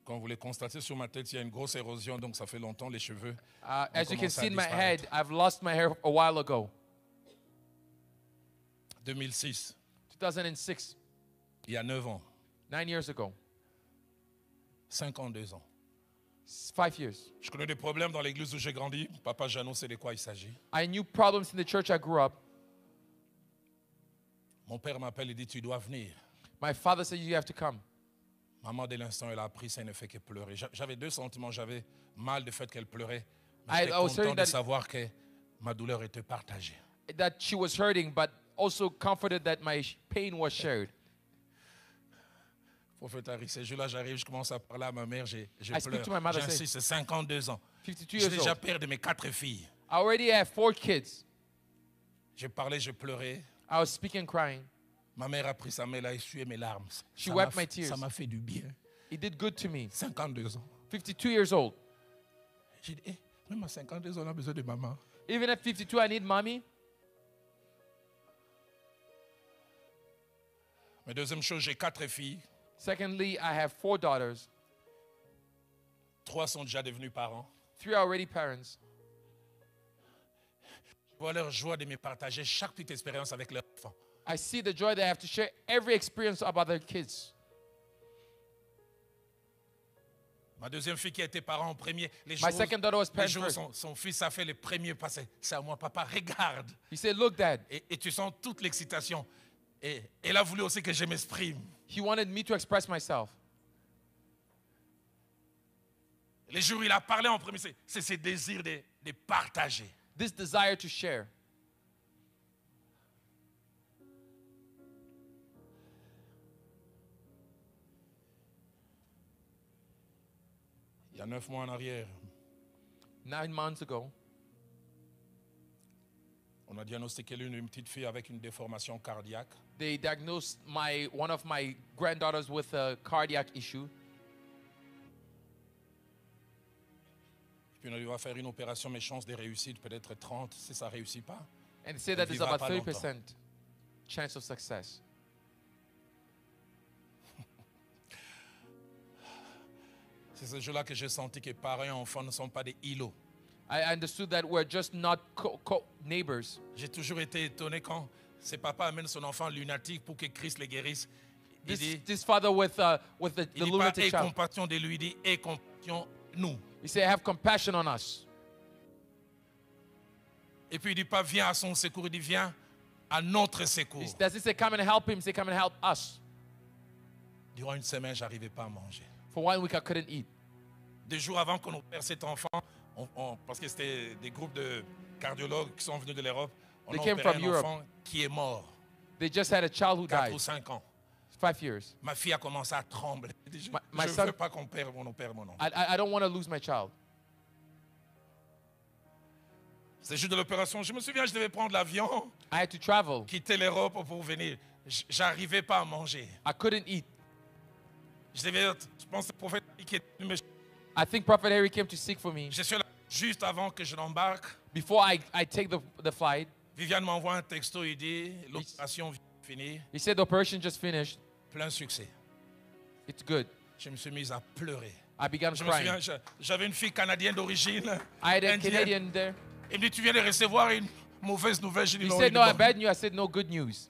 Comme vous le constatez sur ma tête, il y a une grosse érosion, donc ça fait longtemps les cheveux.
As you can
commencé à
see in my
disparaître.
head, I've lost my hair a while ago.
2006,
2006,
il y a 9 ans,
9 years ago,
52 ans.
5 years.
Je connais des problèmes dans l'église où j'ai grandi. Papa Jeannot sait de quoi il s'agit.
I knew problems in the church I grew up.
Mon père m'appelle et dit, tu dois venir.
My father said, you have to come.
Maman, dès l'instant, elle a appris ça, elle ne fait que pleurer. J'avais deux sentiments. J'avais mal du fait qu'elle pleurait. Mais j'étais
I was
content
hearing
de
that-
savoir que ma douleur était partagée.
That she was hurting, but also comforted that my pain was shared.
Prophète Harry, ces jours-là, j'arrive, je commence à parler à ma mère, je
speak
pleure.
to my mother,
J'insiste, c'est 52 ans.
52
J'ai
years
déjà
old.
père de mes 4 filles.
I already have 4 kids.
J'ai parlé, je pleurais.
I was speaking, crying.
Ma mère a pris sa main, elle a essuyé mes larmes.
She
Ça
wept
m'a
my
fait-
tears.
Ça m'a fait du bien.
It did good to me.
52 ans.
52 years old.
J'ai dit, même à 52 ans, on a besoin de maman.
Even at 52, I need mommy.
Mais deuxième chose, j'ai 4 filles.
Secondly, I have 4 daughters.
3 sont déjà devenus parents.
3 are already parents.
Je vois leur joie de me partager chaque petite expérience avec leurs enfants.
I see the joy they have to share every experience about their kids.
Ma deuxième fille qui a été parent en premier, les
My
jours,
second daughter was
les
parent
jours
first.
son fils a fait le premier passé. C'est à moi, papa, regarde.
He said, look, Dad.
Et tu sens toute l'excitation. Et elle a voulu aussi que je m'exprime.
He wanted me to express myself.
Les jours où il a parlé en premier, c'est ce désir de partager.
This desire to share.
Il y a 9 mois en arrière,
9 months ago,
on a diagnostiqué une petite fille avec une déformation cardiaque.
they diagnosed one of my granddaughters with a cardiac issue.
Puis on a dû faire une opération, mais chance de réussite peut-être 30 si ça ne réussit pas.
And they say that there's
vivra
about
pas
30% chance of success.
C'est ce jour-là que j'ai senti que parents et enfants ne sont pas des îlots.
I understood that we're just not neighbors.
J'ai toujours été étonné quand ce papa amène son enfant lunatique pour que Christ le guérisse. Il dit,
This father with the
il dit pas
lunatic
aie
child.
compassion de lui, il dit aie compassion nous.
He said, have compassion on us.
Et puis il dit pas viens à son secours, il dit viens à notre secours.
Does he say, come and help him? He said, come and help us.
Durant une semaine, j'arrivais pas à manger.
For 1 week, I couldn't eat.
2 jours avant qu'on opère cet enfant, parce que c'était des groupes de cardiologues qui sont venus de l'Europe. On
They
a
came
opéré
from
un
Europe.
enfant qui est mort,
They just had a child who
4
died.
ou 5 ans.
5 years.
Ma fille a commencé à trembler. Elle dit,
My
je ne
son-
veux pas qu'on perde mon père, mon nom.
I don't want to lose my child.
C'est juste de l'opération. Je me souviens, je devais prendre l'avion,
I had to travel.
quitter l'Europe pour venir. J'arrivais pas à manger.
I couldn't eat.
Je pense que le prophète qui est venu me...
I think Prophet Harry came to seek for me.
Je suis là juste avant que je l'embarque.
Before I take the flight,
Viviane m'envoie un texto, il dit, l'opération vient de finir,
he said the operation just finished.
plein succès.
It's good.
Je me suis mise à pleurer.
I began
Je me
crying.
souviens, j'avais une fille canadienne d'origine.
I had a
indienne.
Canadian there.
Il me dit, tu viens de recevoir une mauvaise nouvelle. Je dis,
He
non,
said,
il
no,
dit, bon.
bad news. I said, no, good news.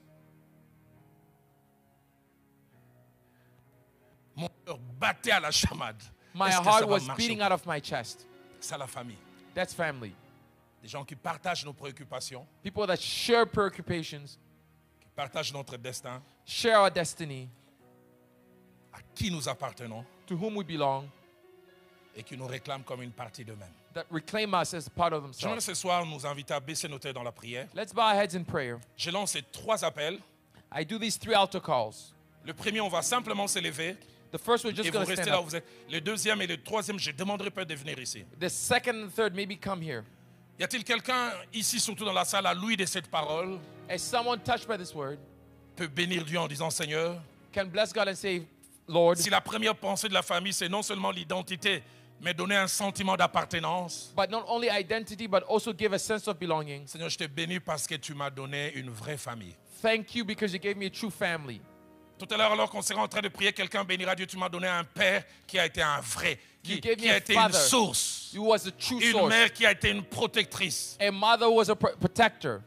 Mon cœur battait à la chamade.
My
Est-ce que ça
heart
va
was
marcher?
beating out of my chest.
C'est la famille.
That's family.
Des gens qui partagent nos préoccupations,
People that share preoccupations,
qui partagent notre destin,
share our destiny,
à qui nous appartenons
to whom we belong,
et qui nous réclament comme une partie d'eux-mêmes.
that reclaim us as part of
J'aimerais
themselves.
ce soir nous inviter à baisser nos têtes dans la prière.
Let's bow our heads in prayer.
Je lance ces 3 appels.
I do these 3 altar calls.
Le premier, on va simplement s'élever
The first, we're
et
just
vous
going to
restez
stand
là où
up.
vous êtes. Le deuxième et le troisième, je demanderai peut-être de venir ici.
The second and third, maybe come here.
Y a-t-il quelqu'un ici, surtout dans la salle, à l'ouïe de cette parole,
As someone touched by this word,
peut bénir Dieu en disant, Seigneur,
can bless God and say, Lord,
si la première pensée de la famille, c'est non seulement l'identité, mais donner un sentiment d'appartenance.
but not only identity, but also give a sense of belonging.
Seigneur, je te bénis parce que tu m'as donné une vraie famille.
Thank you because you gave me a true family.
Tout à l'heure, alors qu'on sera en train de prier, quelqu'un bénira Dieu. Tu m'as donné un père qui a été un vrai,
You
qui,
gave
qui
me
a
a
été
father.
une source,
You was a true
une
source.
mère qui a été une protectrice.
A mother was a protector.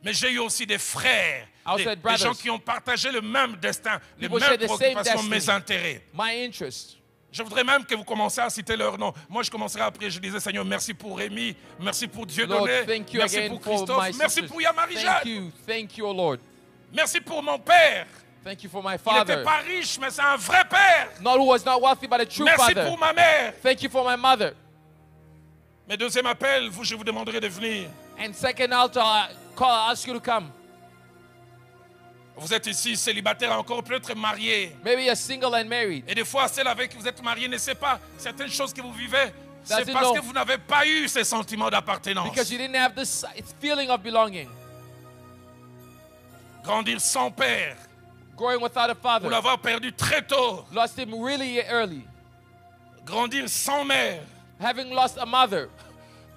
Mais j'ai eu aussi des frères,
I also had
des
brothers.
gens qui ont partagé le même destin, les
People
mêmes
share the same
préoccupations,
destiny.
mes intérêts.
My interest.
Je voudrais même que vous commenciez à citer leur nom. Moi, je commencerai à prier. Je disais, Seigneur, merci pour Rémi, merci pour
Lord,
Dieudonné,
thank you
merci
again
pour
for
Christophe,
my
merci
sisters.
pour Yamarie-Jeanne,
Thank you, O Lord.
merci pour mon père.
Thank you for my
Il
father.
n'était pas riche, mais c'est un vrai père.
Not who was not wealthy, but a true
Merci
father.
pour ma mère.
Thank you for my mother.
Mes deuxième appel, je vous demanderai de venir.
And second altar call, I ask you to come.
Vous êtes ici célibataire, encore peut-être marié.
Maybe you're single and married.
Et des fois, celle avec qui vous êtes marié ne sait pas certaines choses que vous vivez. C'est
Doesn't
parce
know.
que vous n'avez pas eu ces sentiments d'appartenance.
Because you didn't have this feeling of belonging.
Grandir sans père,
Growing without a
vous
father.
l'avoir perdu très tôt.
Lost him really early.
Grandir sans mère.
Having lost a mother.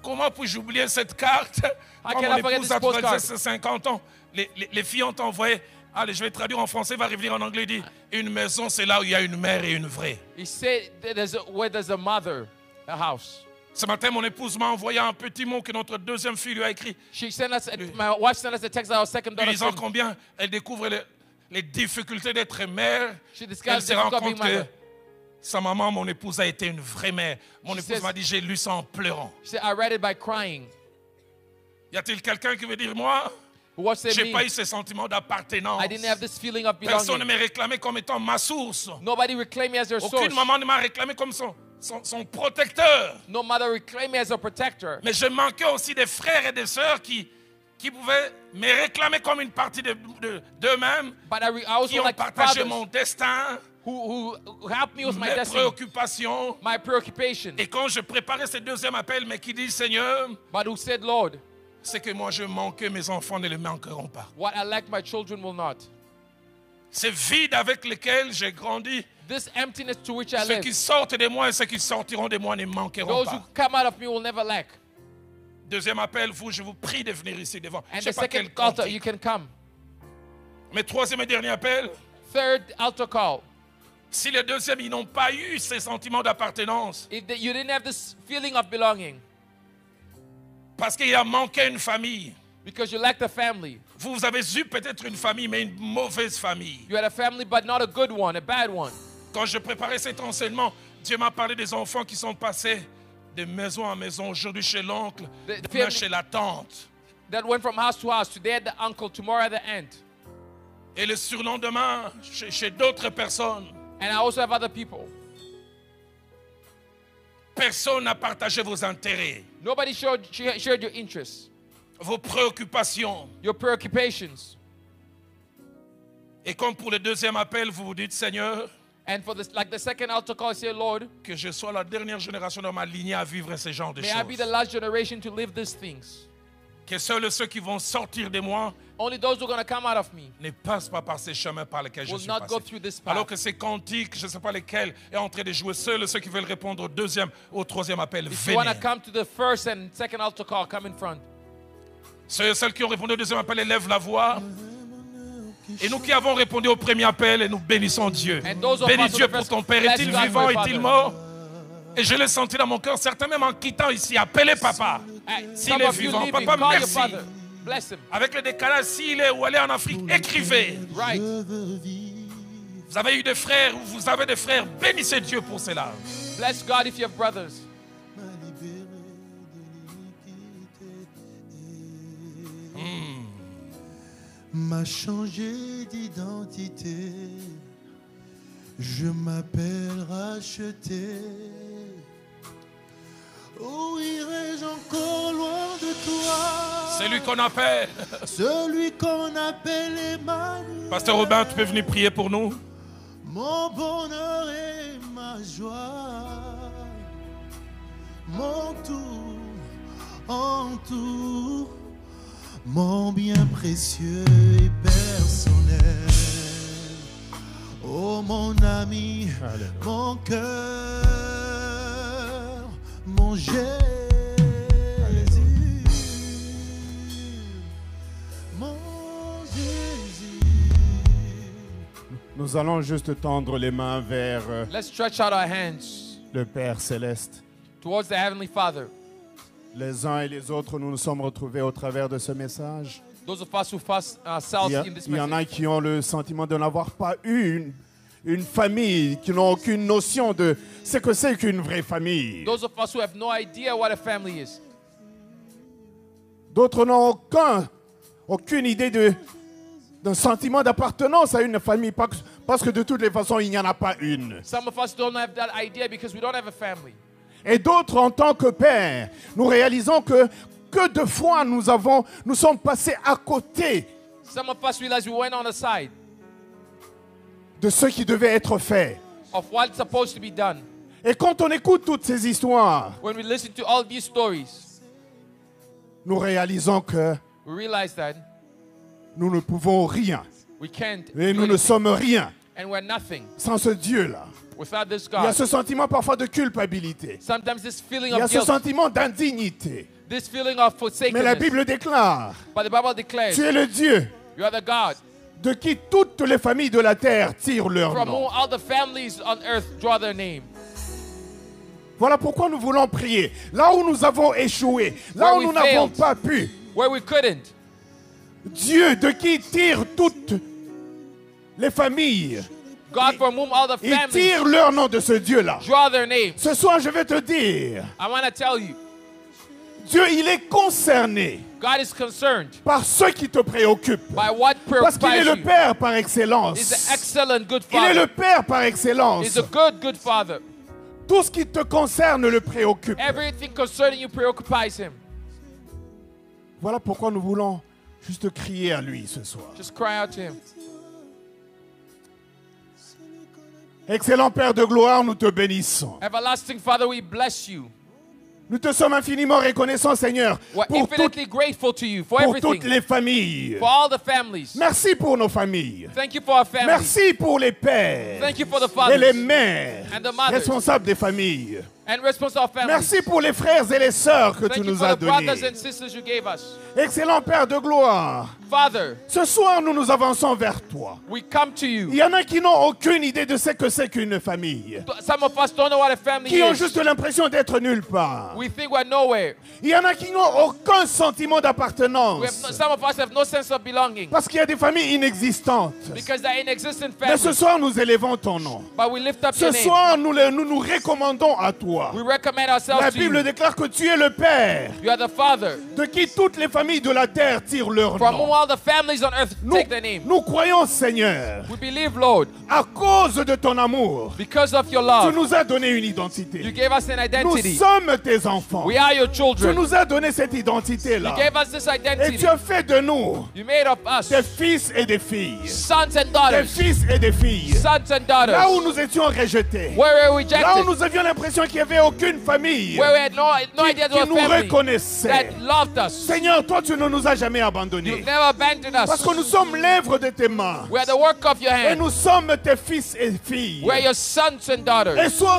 Comment puis-je oublier cette carte? Quand
can
mon
I forget
épouse
this
a
postcard?
traversé 50 ans, les filles ont envoyé. Allez, je vais traduire en français, va revenir en anglais. Il dit, une maison, c'est là où il y a une mère et une vraie.
He said that where there's a mother, a house.
Ce matin, mon épouse m'a envoyé un petit mot que notre deuxième fille lui a écrit,
She sent us, my wife sent us a text that our second
lui
daughter
disant
sent.
combien elle découvre les difficultés d'être mère.
She
Elle
discussed
se rend
difficult being
compte que
mother.
sa maman, mon épouse, a été une vraie mère. Mon
She
épouse
says-
m'a dit, j'ai lu ça en pleurant.
She said, I read it by crying.
Y a-t-il quelqu'un qui veut dire, moi,
Who was saying
j'ai pas
me?
eu ce sentiment d'appartenance.
I didn't have this feeling of
Personne ne
belonging.
m'a réclamé comme étant ma source.
Nobody reclaimed me as their source.
Aucune maman ne m'a réclamé comme son protecteur.
No mother reclaimed me as a protector.
Mais je manquais aussi des frères et des sœurs qui pouvaient me réclamer comme une partie d'eux-mêmes,
But I also
qui ont
like
partagé
fathers
mon destin,
who helped me with my
mes
destiny,
préoccupations.
my preoccupation.
Et quand je préparais ce deuxième appel, mais qui dit Seigneur,
But who said, Lord,
c'est que moi je manquais, mes enfants ne le manqueront pas.
what I lack, my children will not.
Ce vide avec lequel j'ai grandi,
This emptiness to which I
ceux
live,
qui sortent de moi et ceux qui sortiront de moi ne manqueront
those
pas.
who come out of me will never lack.
Deuxième appel, je vous prie de venir ici devant. Je
And
ne sais
the
pas quel
second altar,
cantique.
you can come.
Mais troisième et dernier appel,
Third altar call.
si les deuxièmes, ils n'ont pas eu ces sentiments d'appartenance,
If you didn't have this feeling of belonging
parce qu'il a manqué une famille.
because you lacked a family,
Vous avez eu peut-être une famille, mais une mauvaise famille.
you had a family but not a good one, a bad one.
Quand je préparais cet enseignement, Dieu m'a parlé des enfants qui sont passés de maison en maison, aujourd'hui chez l'oncle,
The
demain
family-
chez la tante.
That went from house to house. Today at the uncle, tomorrow at the aunt.
Et le surlendemain, chez d'autres personnes.
And I also have other people.
Personne n'a partagé vos intérêts,
Nobody shared your interests,
vos préoccupations.
your preoccupations.
Et comme pour le deuxième appel, vous vous dites, Seigneur,
And for this, like the second altar call, say, Lord,
que je sois la dernière génération dans ma lignée à vivre ce genre de
may I be the
choses.
last generation to live these things.
Que seuls ceux qui vont sortir de moi
Only those who are going to come out of me
ne passent pas par ces chemins par lesquels je
will
suis
not go
passé.
through this path.
Alors que ces cantiques, je ne sais pas lesquels, est en train de jouer, seuls ceux qui veulent répondre au deuxième, au troisième appel,
If you want to
venez.
come to the first and second altar call, come in front.
Ceux qui ont répondu au deuxième appel, élèvent la voix. Et nous qui avons répondu au premier appel, et nous bénissons Dieu.
And those of
Bénis
us who
Dieu
the
pour
first-
ton Père.
bless
Est-il
God for
vivant?
your
Est-il
Father.
mort? Et je l'ai senti dans mon cœur, certains même en quittant ici, appelez papa. S'il
Some
est
of you
vivant,
leaving,
papa,
call your
merci.
father. Bless him.
Avec le décalage, s'il est ou elle est en Afrique, écrivez.
Right.
Vous avez eu des frères ou vous avez des frères, bénissez Dieu pour cela.
Bless God if you have brothers.
M'a changé d'identité. Je m'appelle racheté. Où irai-je encore loin de toi?
C'est lui qu'on appelle.
Celui qu'on appelle Emmanuel.
Pasteur Robin, tu peux venir prier pour nous?
Mon bonheur et ma joie. Mon tout en tout. Mon bien précieux et personnel. Oh mon ami, mon cœur, mon Jésus. Mon Jésus.
Nous allons juste tendre les mains vers
Let's stretch out our hands
le Père céleste.
towards the Heavenly Father.
Les uns et les autres, nous nous sommes retrouvés au travers de ce message.
Those of us who fast ourselves in this
Il y en
message.
a qui ont le sentiment de n'avoir pas eu une famille, qui n'ont aucune notion de ce que c'est qu'une vraie famille.
Those of us who have no idea what a family is.
D'autres n'ont aucune idée d'un sentiment d'appartenance à une famille, parce que de toutes les façons, il n'y en a pas une.
Some of us don't have that idea because we don't have a family.
Et d'autres, en tant que pères, nous réalisons que de fois nous sommes passés à côté
Some of us realize we went on the side
de ce qui devait être fait.
of what's supposed to be done.
Et quand on écoute toutes ces histoires,
When we listen to all these stories,
nous réalisons que
we realize that
nous ne pouvons rien.
we can't
Et
do
nous ne
anything.
sommes rien
And we're nothing
sans ce Dieu-là.
without this
Il y a
God.
ce sentiment parfois de culpabilité.
Sometimes this feeling
Il y a
of
ce
guilt,
sentiment d'indignité.
this feeling of
Mais la
forsakenness.
Bible déclare,
But the Bible declares,
tu es le Dieu
you are the God
de qui toutes les familles de la terre tirent leur
from whom
nom.
all the families on earth draw their name.
Voilà pourquoi nous voulons prier. Là où nous avons échoué, là
Where
où
we
nous n'avons
failed.
pas pu,
Where we couldn't,
Dieu de qui tirent toutes les familles,
God from whom all the
il
families
tire leur nom de ce Dieu-là.
draw their name.
Ce soir, je vais te dire,
I want to tell you,
Dieu, il est concerné
God is concerned
par ce qui te préoccupe.
by what
Parce qu'il est
preoccupies
le
you.
Père par excellence.
He's the excellent good
Il est le
father.
Père par excellence.
He's a good, good father.
Tout ce qui te concerne le préoccupe.
Everything concerning you preoccupies him.
Voilà pourquoi nous voulons juste crier à lui ce soir.
Just cry out to him.
Excellent Père de gloire, nous te bénissons.
Everlasting Father, we bless you.
Nous te sommes infiniment reconnaissants, Seigneur,
We're
pour
infinitely grateful to you for
toutes
everything,
les familles.
for all the families.
Merci pour nos familles.
Thank you for our families.
Merci pour les pères
Thank you for the
et les
fathers
mères
and the mothers
responsables des familles.
and responsible families.
Merci pour les frères et les sœurs que
Thank
tu
you
nous
for
as
the brothers
donnés.
and sisters you gave us.
Excellent Père de gloire,
Father,
ce soir nous nous avançons vers toi.
we come to
Il
you.
y en a qui n'ont aucune idée de ce que c'est qu'une famille,
Some of us don't know what a family
qui ont
is.
juste l'impression d'être nulle part.
We think we're nowhere.
Il y en a qui n'ont aucun sentiment
We have
d'appartenance,
some of us have no sense of belonging
parce qu'il y a des familles inexistantes.
because they're inexistent
Mais ce
families.
soir, nous élevons ton nom.
But we lift up
Ce
your name.
soir, nous nous recommandons à toi.
We recommend ourselves
La
to
Bible
you.
déclare que tu es le Père
You are the Father
de qui toutes les familles de la terre tirent leur
from whom
nom.
all the families on earth
Nous,
take their name.
nous croyons, Seigneur,
We believe, Lord,
à cause de ton amour,
because of your
tu
love,
nous as donné une
you
identité.
gave us an
Nous
identity.
sommes tes enfants.
We are your
Tu
children.
nous as donné cette identité-là.
You gave us this
Et
identity.
tu as fait de nous
You made of us
des fils et des filles.
sons and
Des
daughters.
fils et des filles.
Sons and
Là
daughters.
où nous étions rejetés.
Where we were
Là où
rejected.
nous avions l'impression qu'il n'y avait aucune famille
Where we had no idea
qui
there was
nous
a family
reconnaissait.
that loved us.
Seigneur, toi, tu ne nous as jamais
You
abandonnés.
never abandoned
Parce
us.
que nous sommes l'œuvre de tes mains.
We are the work of your
Et
hand.
nous sommes tes fils et filles.
We are your sons and
Et
daughters.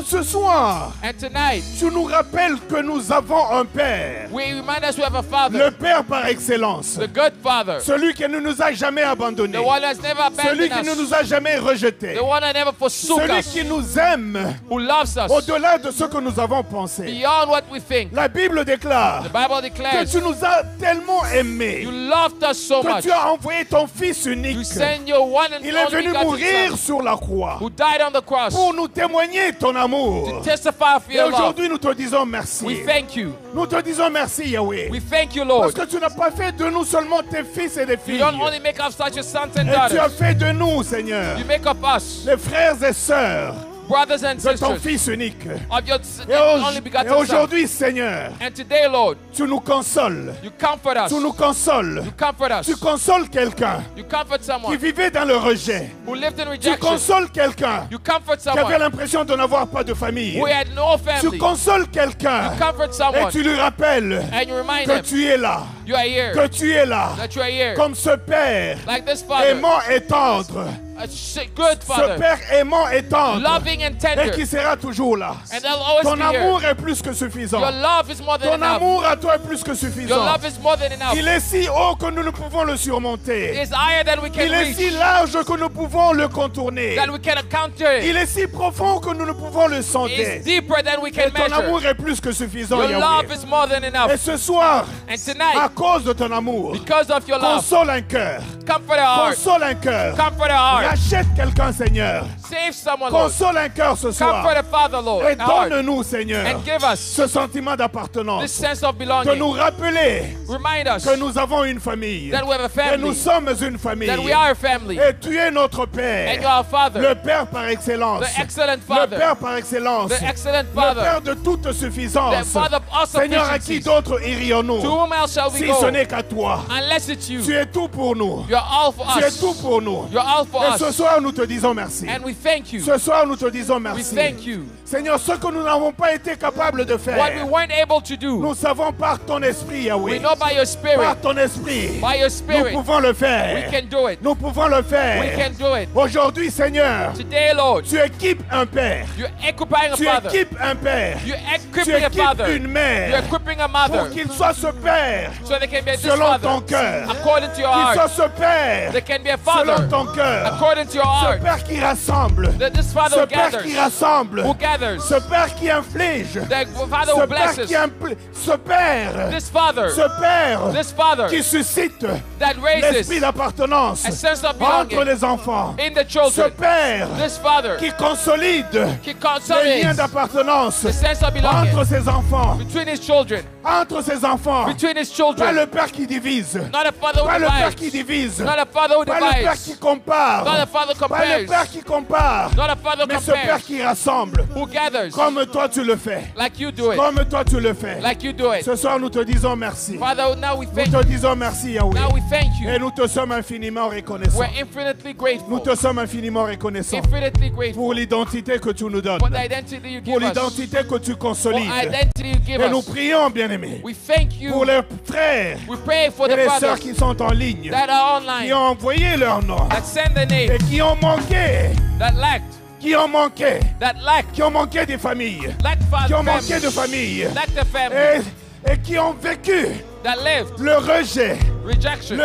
ce soir,
And tonight,
tu nous rappelles que nous avons un Père.
we remind us we have a
Le
Father,
Père par excellence.
the good Father,
Celui qui ne nous a jamais abandonnés.
the one that's never
Celui
abandoned
qui ne
us,
nous a jamais rejetés.
the one that never forsook
Celui
us,
qui nous aime
who loves us
au-delà de ce que nous avons pensé.
beyond what we think.
La Bible déclare
The Bible
que
declares
tu nous as tellement aimés
you loved us so
que
much.
tu as envoyé ton Fils
You
unique.
send your one and
Il est
only
venu
begotten
mourir
Son,
sur la croix
who died on the cross
pour nous témoigner ton amour.
to testify of
Et
your love.
aujourd'hui, nous te disons merci.
We thank you.
Nous te disons merci, Yahweh.
We thank you,
Parce
Lord.
que tu n'as pas fait de nous seulement tes fils et des
You
filles.
don't only make us such as sons and
Et tu as
daughters.
fait de nous, Seigneur,
You make of us
les frères et sœurs
brothers and
de ton
sisters
Fils unique.
of your
Et
only begotten
et
Son.
aujourd'hui, Seigneur,
And today, Lord,
tu nous consoles.
you comfort us.
Tu nous consoles.
You comfort us.
Tu consoles quelqu'un
You comfort
qui
someone
vivait dans le rejet.
who lived in
Tu
rejection.
consoles quelqu'un
You comfort
qui avait
someone
l'impression de n'avoir pas de famille.
who had no
Tu
family.
consoles quelqu'un
You comfort
et
someone
tu lui rappelles
and you remind
que
them
tu es là.
you are here,
Que tu es là.
that you are here.
Comme ce Père
Like this Father,
aimant et tendre.
a good
Ce
Father,
Père aimant et tendre.
loving and
Et
tender.
qui sera toujours là.
And they'll always
Ton
be here.
amour est plus que suffisant.
Your love is more than
Ton
enough.
amour à toi est plus que
Your
suffisant.
love is more than enough.
Il est si haut que nous ne pouvons le surmonter.
It's higher than we can
Il est si
reach,
large que nous pouvons le contourner.
that we can encounter it.
Il est si profond que nous ne pouvons le sonder.
It's deeper than we
Et
can
ton amour
measure.
est plus que suffisant,
Your love
Yahweh.
is more than
Et
enough.
ce soir,
And
à
tonight,
cause de ton amour,
because of your love,
console un cœur.
comfort our heart.
Console un cœur.
Comfort our heart.
Rachète quelqu'un, Seigneur.
Save someone, Lord.
Console un cœur ce soir.
Comfort a father, Lord.
Et
a heart.
donne-nous, Seigneur,
And give us
ce sentiment
this
d'appartenance.
sense of
De
belonging.
nous rappeler
Remind us
que nous avons une famille.
that we have a
Et nous
family,
sommes une famille.
that we are a family,
Et tu es notre
and
Père.
you are a father,
Le Père par excellence.
the excellent
Le
father,
Père par excellence.
the excellent
Le
father,
Père de toute
the
suffisance.
father of all
Seigneur, à qui
sufficiency.
d'autre
To
irions-nous
whom else shall we
si
go
ce n'est qu'à toi?
unless it's you?
Tu es tout pour nous.
You're all for
Tu es
us.
tout pour nous.
You're all for
Et ce
us.
soir, nous te disons merci.
And we thank you.
Ce soir, nous te disons
We
merci.
thank you.
Seigneur, ce que nous n'avons pas été capables de
What we
faire,
weren't able to do,
nous savons par ton esprit,
we
Yahweh.
know by your
Par
spirit,
ton esprit,
by your
nous
spirit,
pouvons le
we
faire.
can do it.
Nous pouvons le
We
faire.
can do it.
Aujourd'hui, Seigneur,
Today, Lord,
tu équipes un père.
you're equipping a
Tu
father.
équipes un père.
You're
Tu
equipping a
équipes
father.
une
You're
mère
equipping a
pour
mother
qu'il soit ce père
so they can be this
selon ton
father
cœur.
according to your
Qu'il soit
heart.
ce père
They can be a
selon
father
ton cœur.
according to your
Ce
heart.
père qui rassemble.
That this father
Ce
who
père
gathers,
qui rassemble.
who gathers,
Ce père qui inflige.
the father
Ce
who
père
blesses,
qui inflige. Ce père.
this father,
Ce père
this father
qui suscite
that raises
l'esprit d'appartenance
a sense of
entre
belonging
les enfants.
in the
Ce
children.
père
This father
qui consolide
he
les liens
consolidates
d'appartenance
the sense of
entre
belonging
ses enfants.
between his children,
Entre ses enfants.
between his
Pas
children.
le père qui divise.
Not a father who
Pas le père qui
divides.
divise.
Not a father who
Pas le père qui
divides.
compare.
Not a father
Pas le père
compares.
qui compare.
Not a father
Mais ce père
compares.
qui rassemble.
Who gathers
Comme toi tu le fais.
like you do it.
Comme toi tu le fais.
Like you do it.
Ce soir nous te disons merci.
Father, now we
Nous
thank
te
you.
disons merci Yahweh.
Now we thank
Et
you.
nous te sommes infiniment reconnaissants.
We're infinitely
Nous
grateful.
te sommes infiniment reconnaissants
Infinitely grateful
pour l'identité que tu nous donnes.
for the identity you
Pour
give us.
l'identité que tu
For
consolides.
identity you give
Et nous
us.
prions, bien-aimés,
We thank you.
pour les frères
We pray for
et
the
les sœurs
brothers
qui sont en ligne,
that are
qui
online,
ont envoyé leur nom
that send the
et
name,
qui ont manqué,
that lacked,
qui ont manqué,
that
qui ont manqué des familles,
lacked
qui ont manqué de
family,
familles
lacked a family,
et qui ont vécu
that lived
le rejet,
rejection,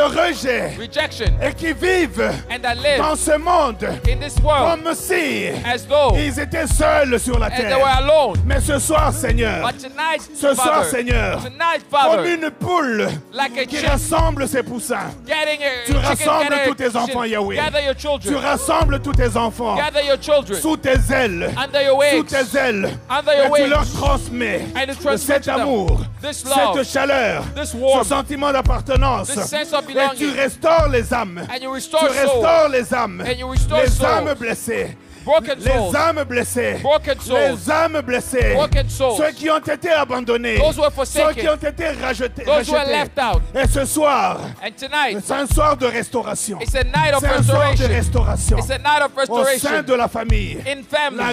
rejection,
et qui vivent
and that lived
dans ce monde
in this world
comme si
as though
ils étaient seuls sur la
as they
terre.
were alone.
Mais ce soir, Seigneur,
But tonight,
ce soir,
Father,
Seigneur,
tonight,
comme
Father,
une poule
like a
qui
chick
rassemble ses poussins,
getting a
tu
chicken
rassembles
gather
tous tes enfants,
chick.
Yahweh.
Gather your
tu
children.
rassembles tous tes enfants
Gather your children
sous tes ailes,
under your
sous
wings.
tes ailes,
Under your
et tu leur
wings.
transmets
And you transmit
cet
to them
amour,
this love,
cette chaleur,
this this warmth,
ce sentiment d'appartenance.
this sense of
Et tu
belonging,
restaures les âmes.
and you
Tu
restore souls,
restaures les âmes.
and you restore
Les
souls,
âmes blessées.
broken
Les
souls,
âmes blessées.
broken souls,
Les âmes blessées.
broken souls,
Ceux qui ont été abandonnés.
those who are
Ceux qui ont
forsaken,
été rachetés.
those who are left out.
Et ce soir,
And tonight,
c'est un soir de restauration.
it's a night of
C'est un soir de
restoration.
restauration.
It's a night of
Au sein
restoration
de la famille.
in
La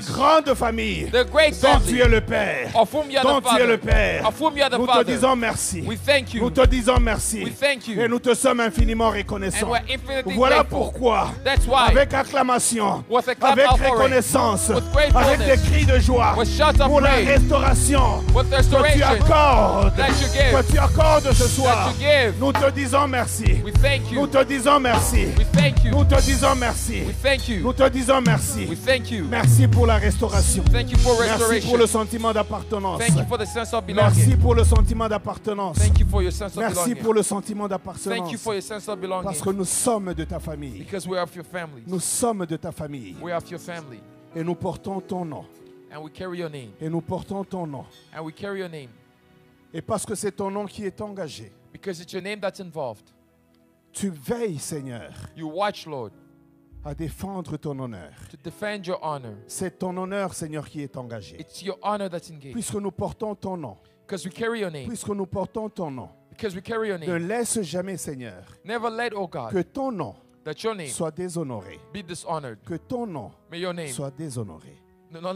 families,
grande famille.
the great
Dont tu
family,
es le Père.
of whom you are
Dont
the
tu es le
Father,
Père.
of whom you are the
Nous te
Father.
disons merci.
We thank
Nous
you,
te disons merci.
we thank you,
Et nous te sommes infiniment
and
reconnaissants.
we're infinitely
Voilà
grateful.
pourquoi,
That's why,
avec acclamation,
with a clap
avec
offering,
reconnaissance,
with
avec
gratefulness,
des cris de joie,
with shouts of
pour la
praise,
restauration
with
que tu
restoration
accordes,
that you give,
que tu accordes ce soir,
that you give.
nous te disons merci.
We thank
Nous
you,
te disons merci.
we thank
Nous
you,
te disons merci.
we thank
Nous
you,
te disons merci.
we thank you.
Merci pour la restauration.
Thank you for
Merci pour
restoration.
le sentiment d'appartenance.
Thank you for the sense of
Merci
belonging.
pour le sentiment d'appartenance.
Thank you for your sense of
Merci
belonging.
pour le sentiment
Thank you
d'appartenance.
for your sense of
Parce que
belonging.
nous sommes de ta famille.
Because we are of your family.
Nous sommes de ta famille.
We are of your family.
Et nous portons ton nom.
And we carry your name.
Et nous portons ton nom.
And we carry your name.
Et parce que c'est ton nom qui est engagé,
Because it's your name that's involved.
tu veilles, Seigneur,
You watch, Lord,
à défendre ton honneur.
to defend your honor.
C'est ton honneur, Seigneur, qui est engagé.
It's your honor that's engaged.
Puisque nous portons ton nom,
Because we carry your name.
puisque nous portons ton nom,
Because we carry your
ne
name.
laisse jamais, Seigneur,
Never let, oh
que
God,
ton nom
that your name
soit déshonoré.
be dishonored.
Que ton nom
May your name
soit déshonoré.
not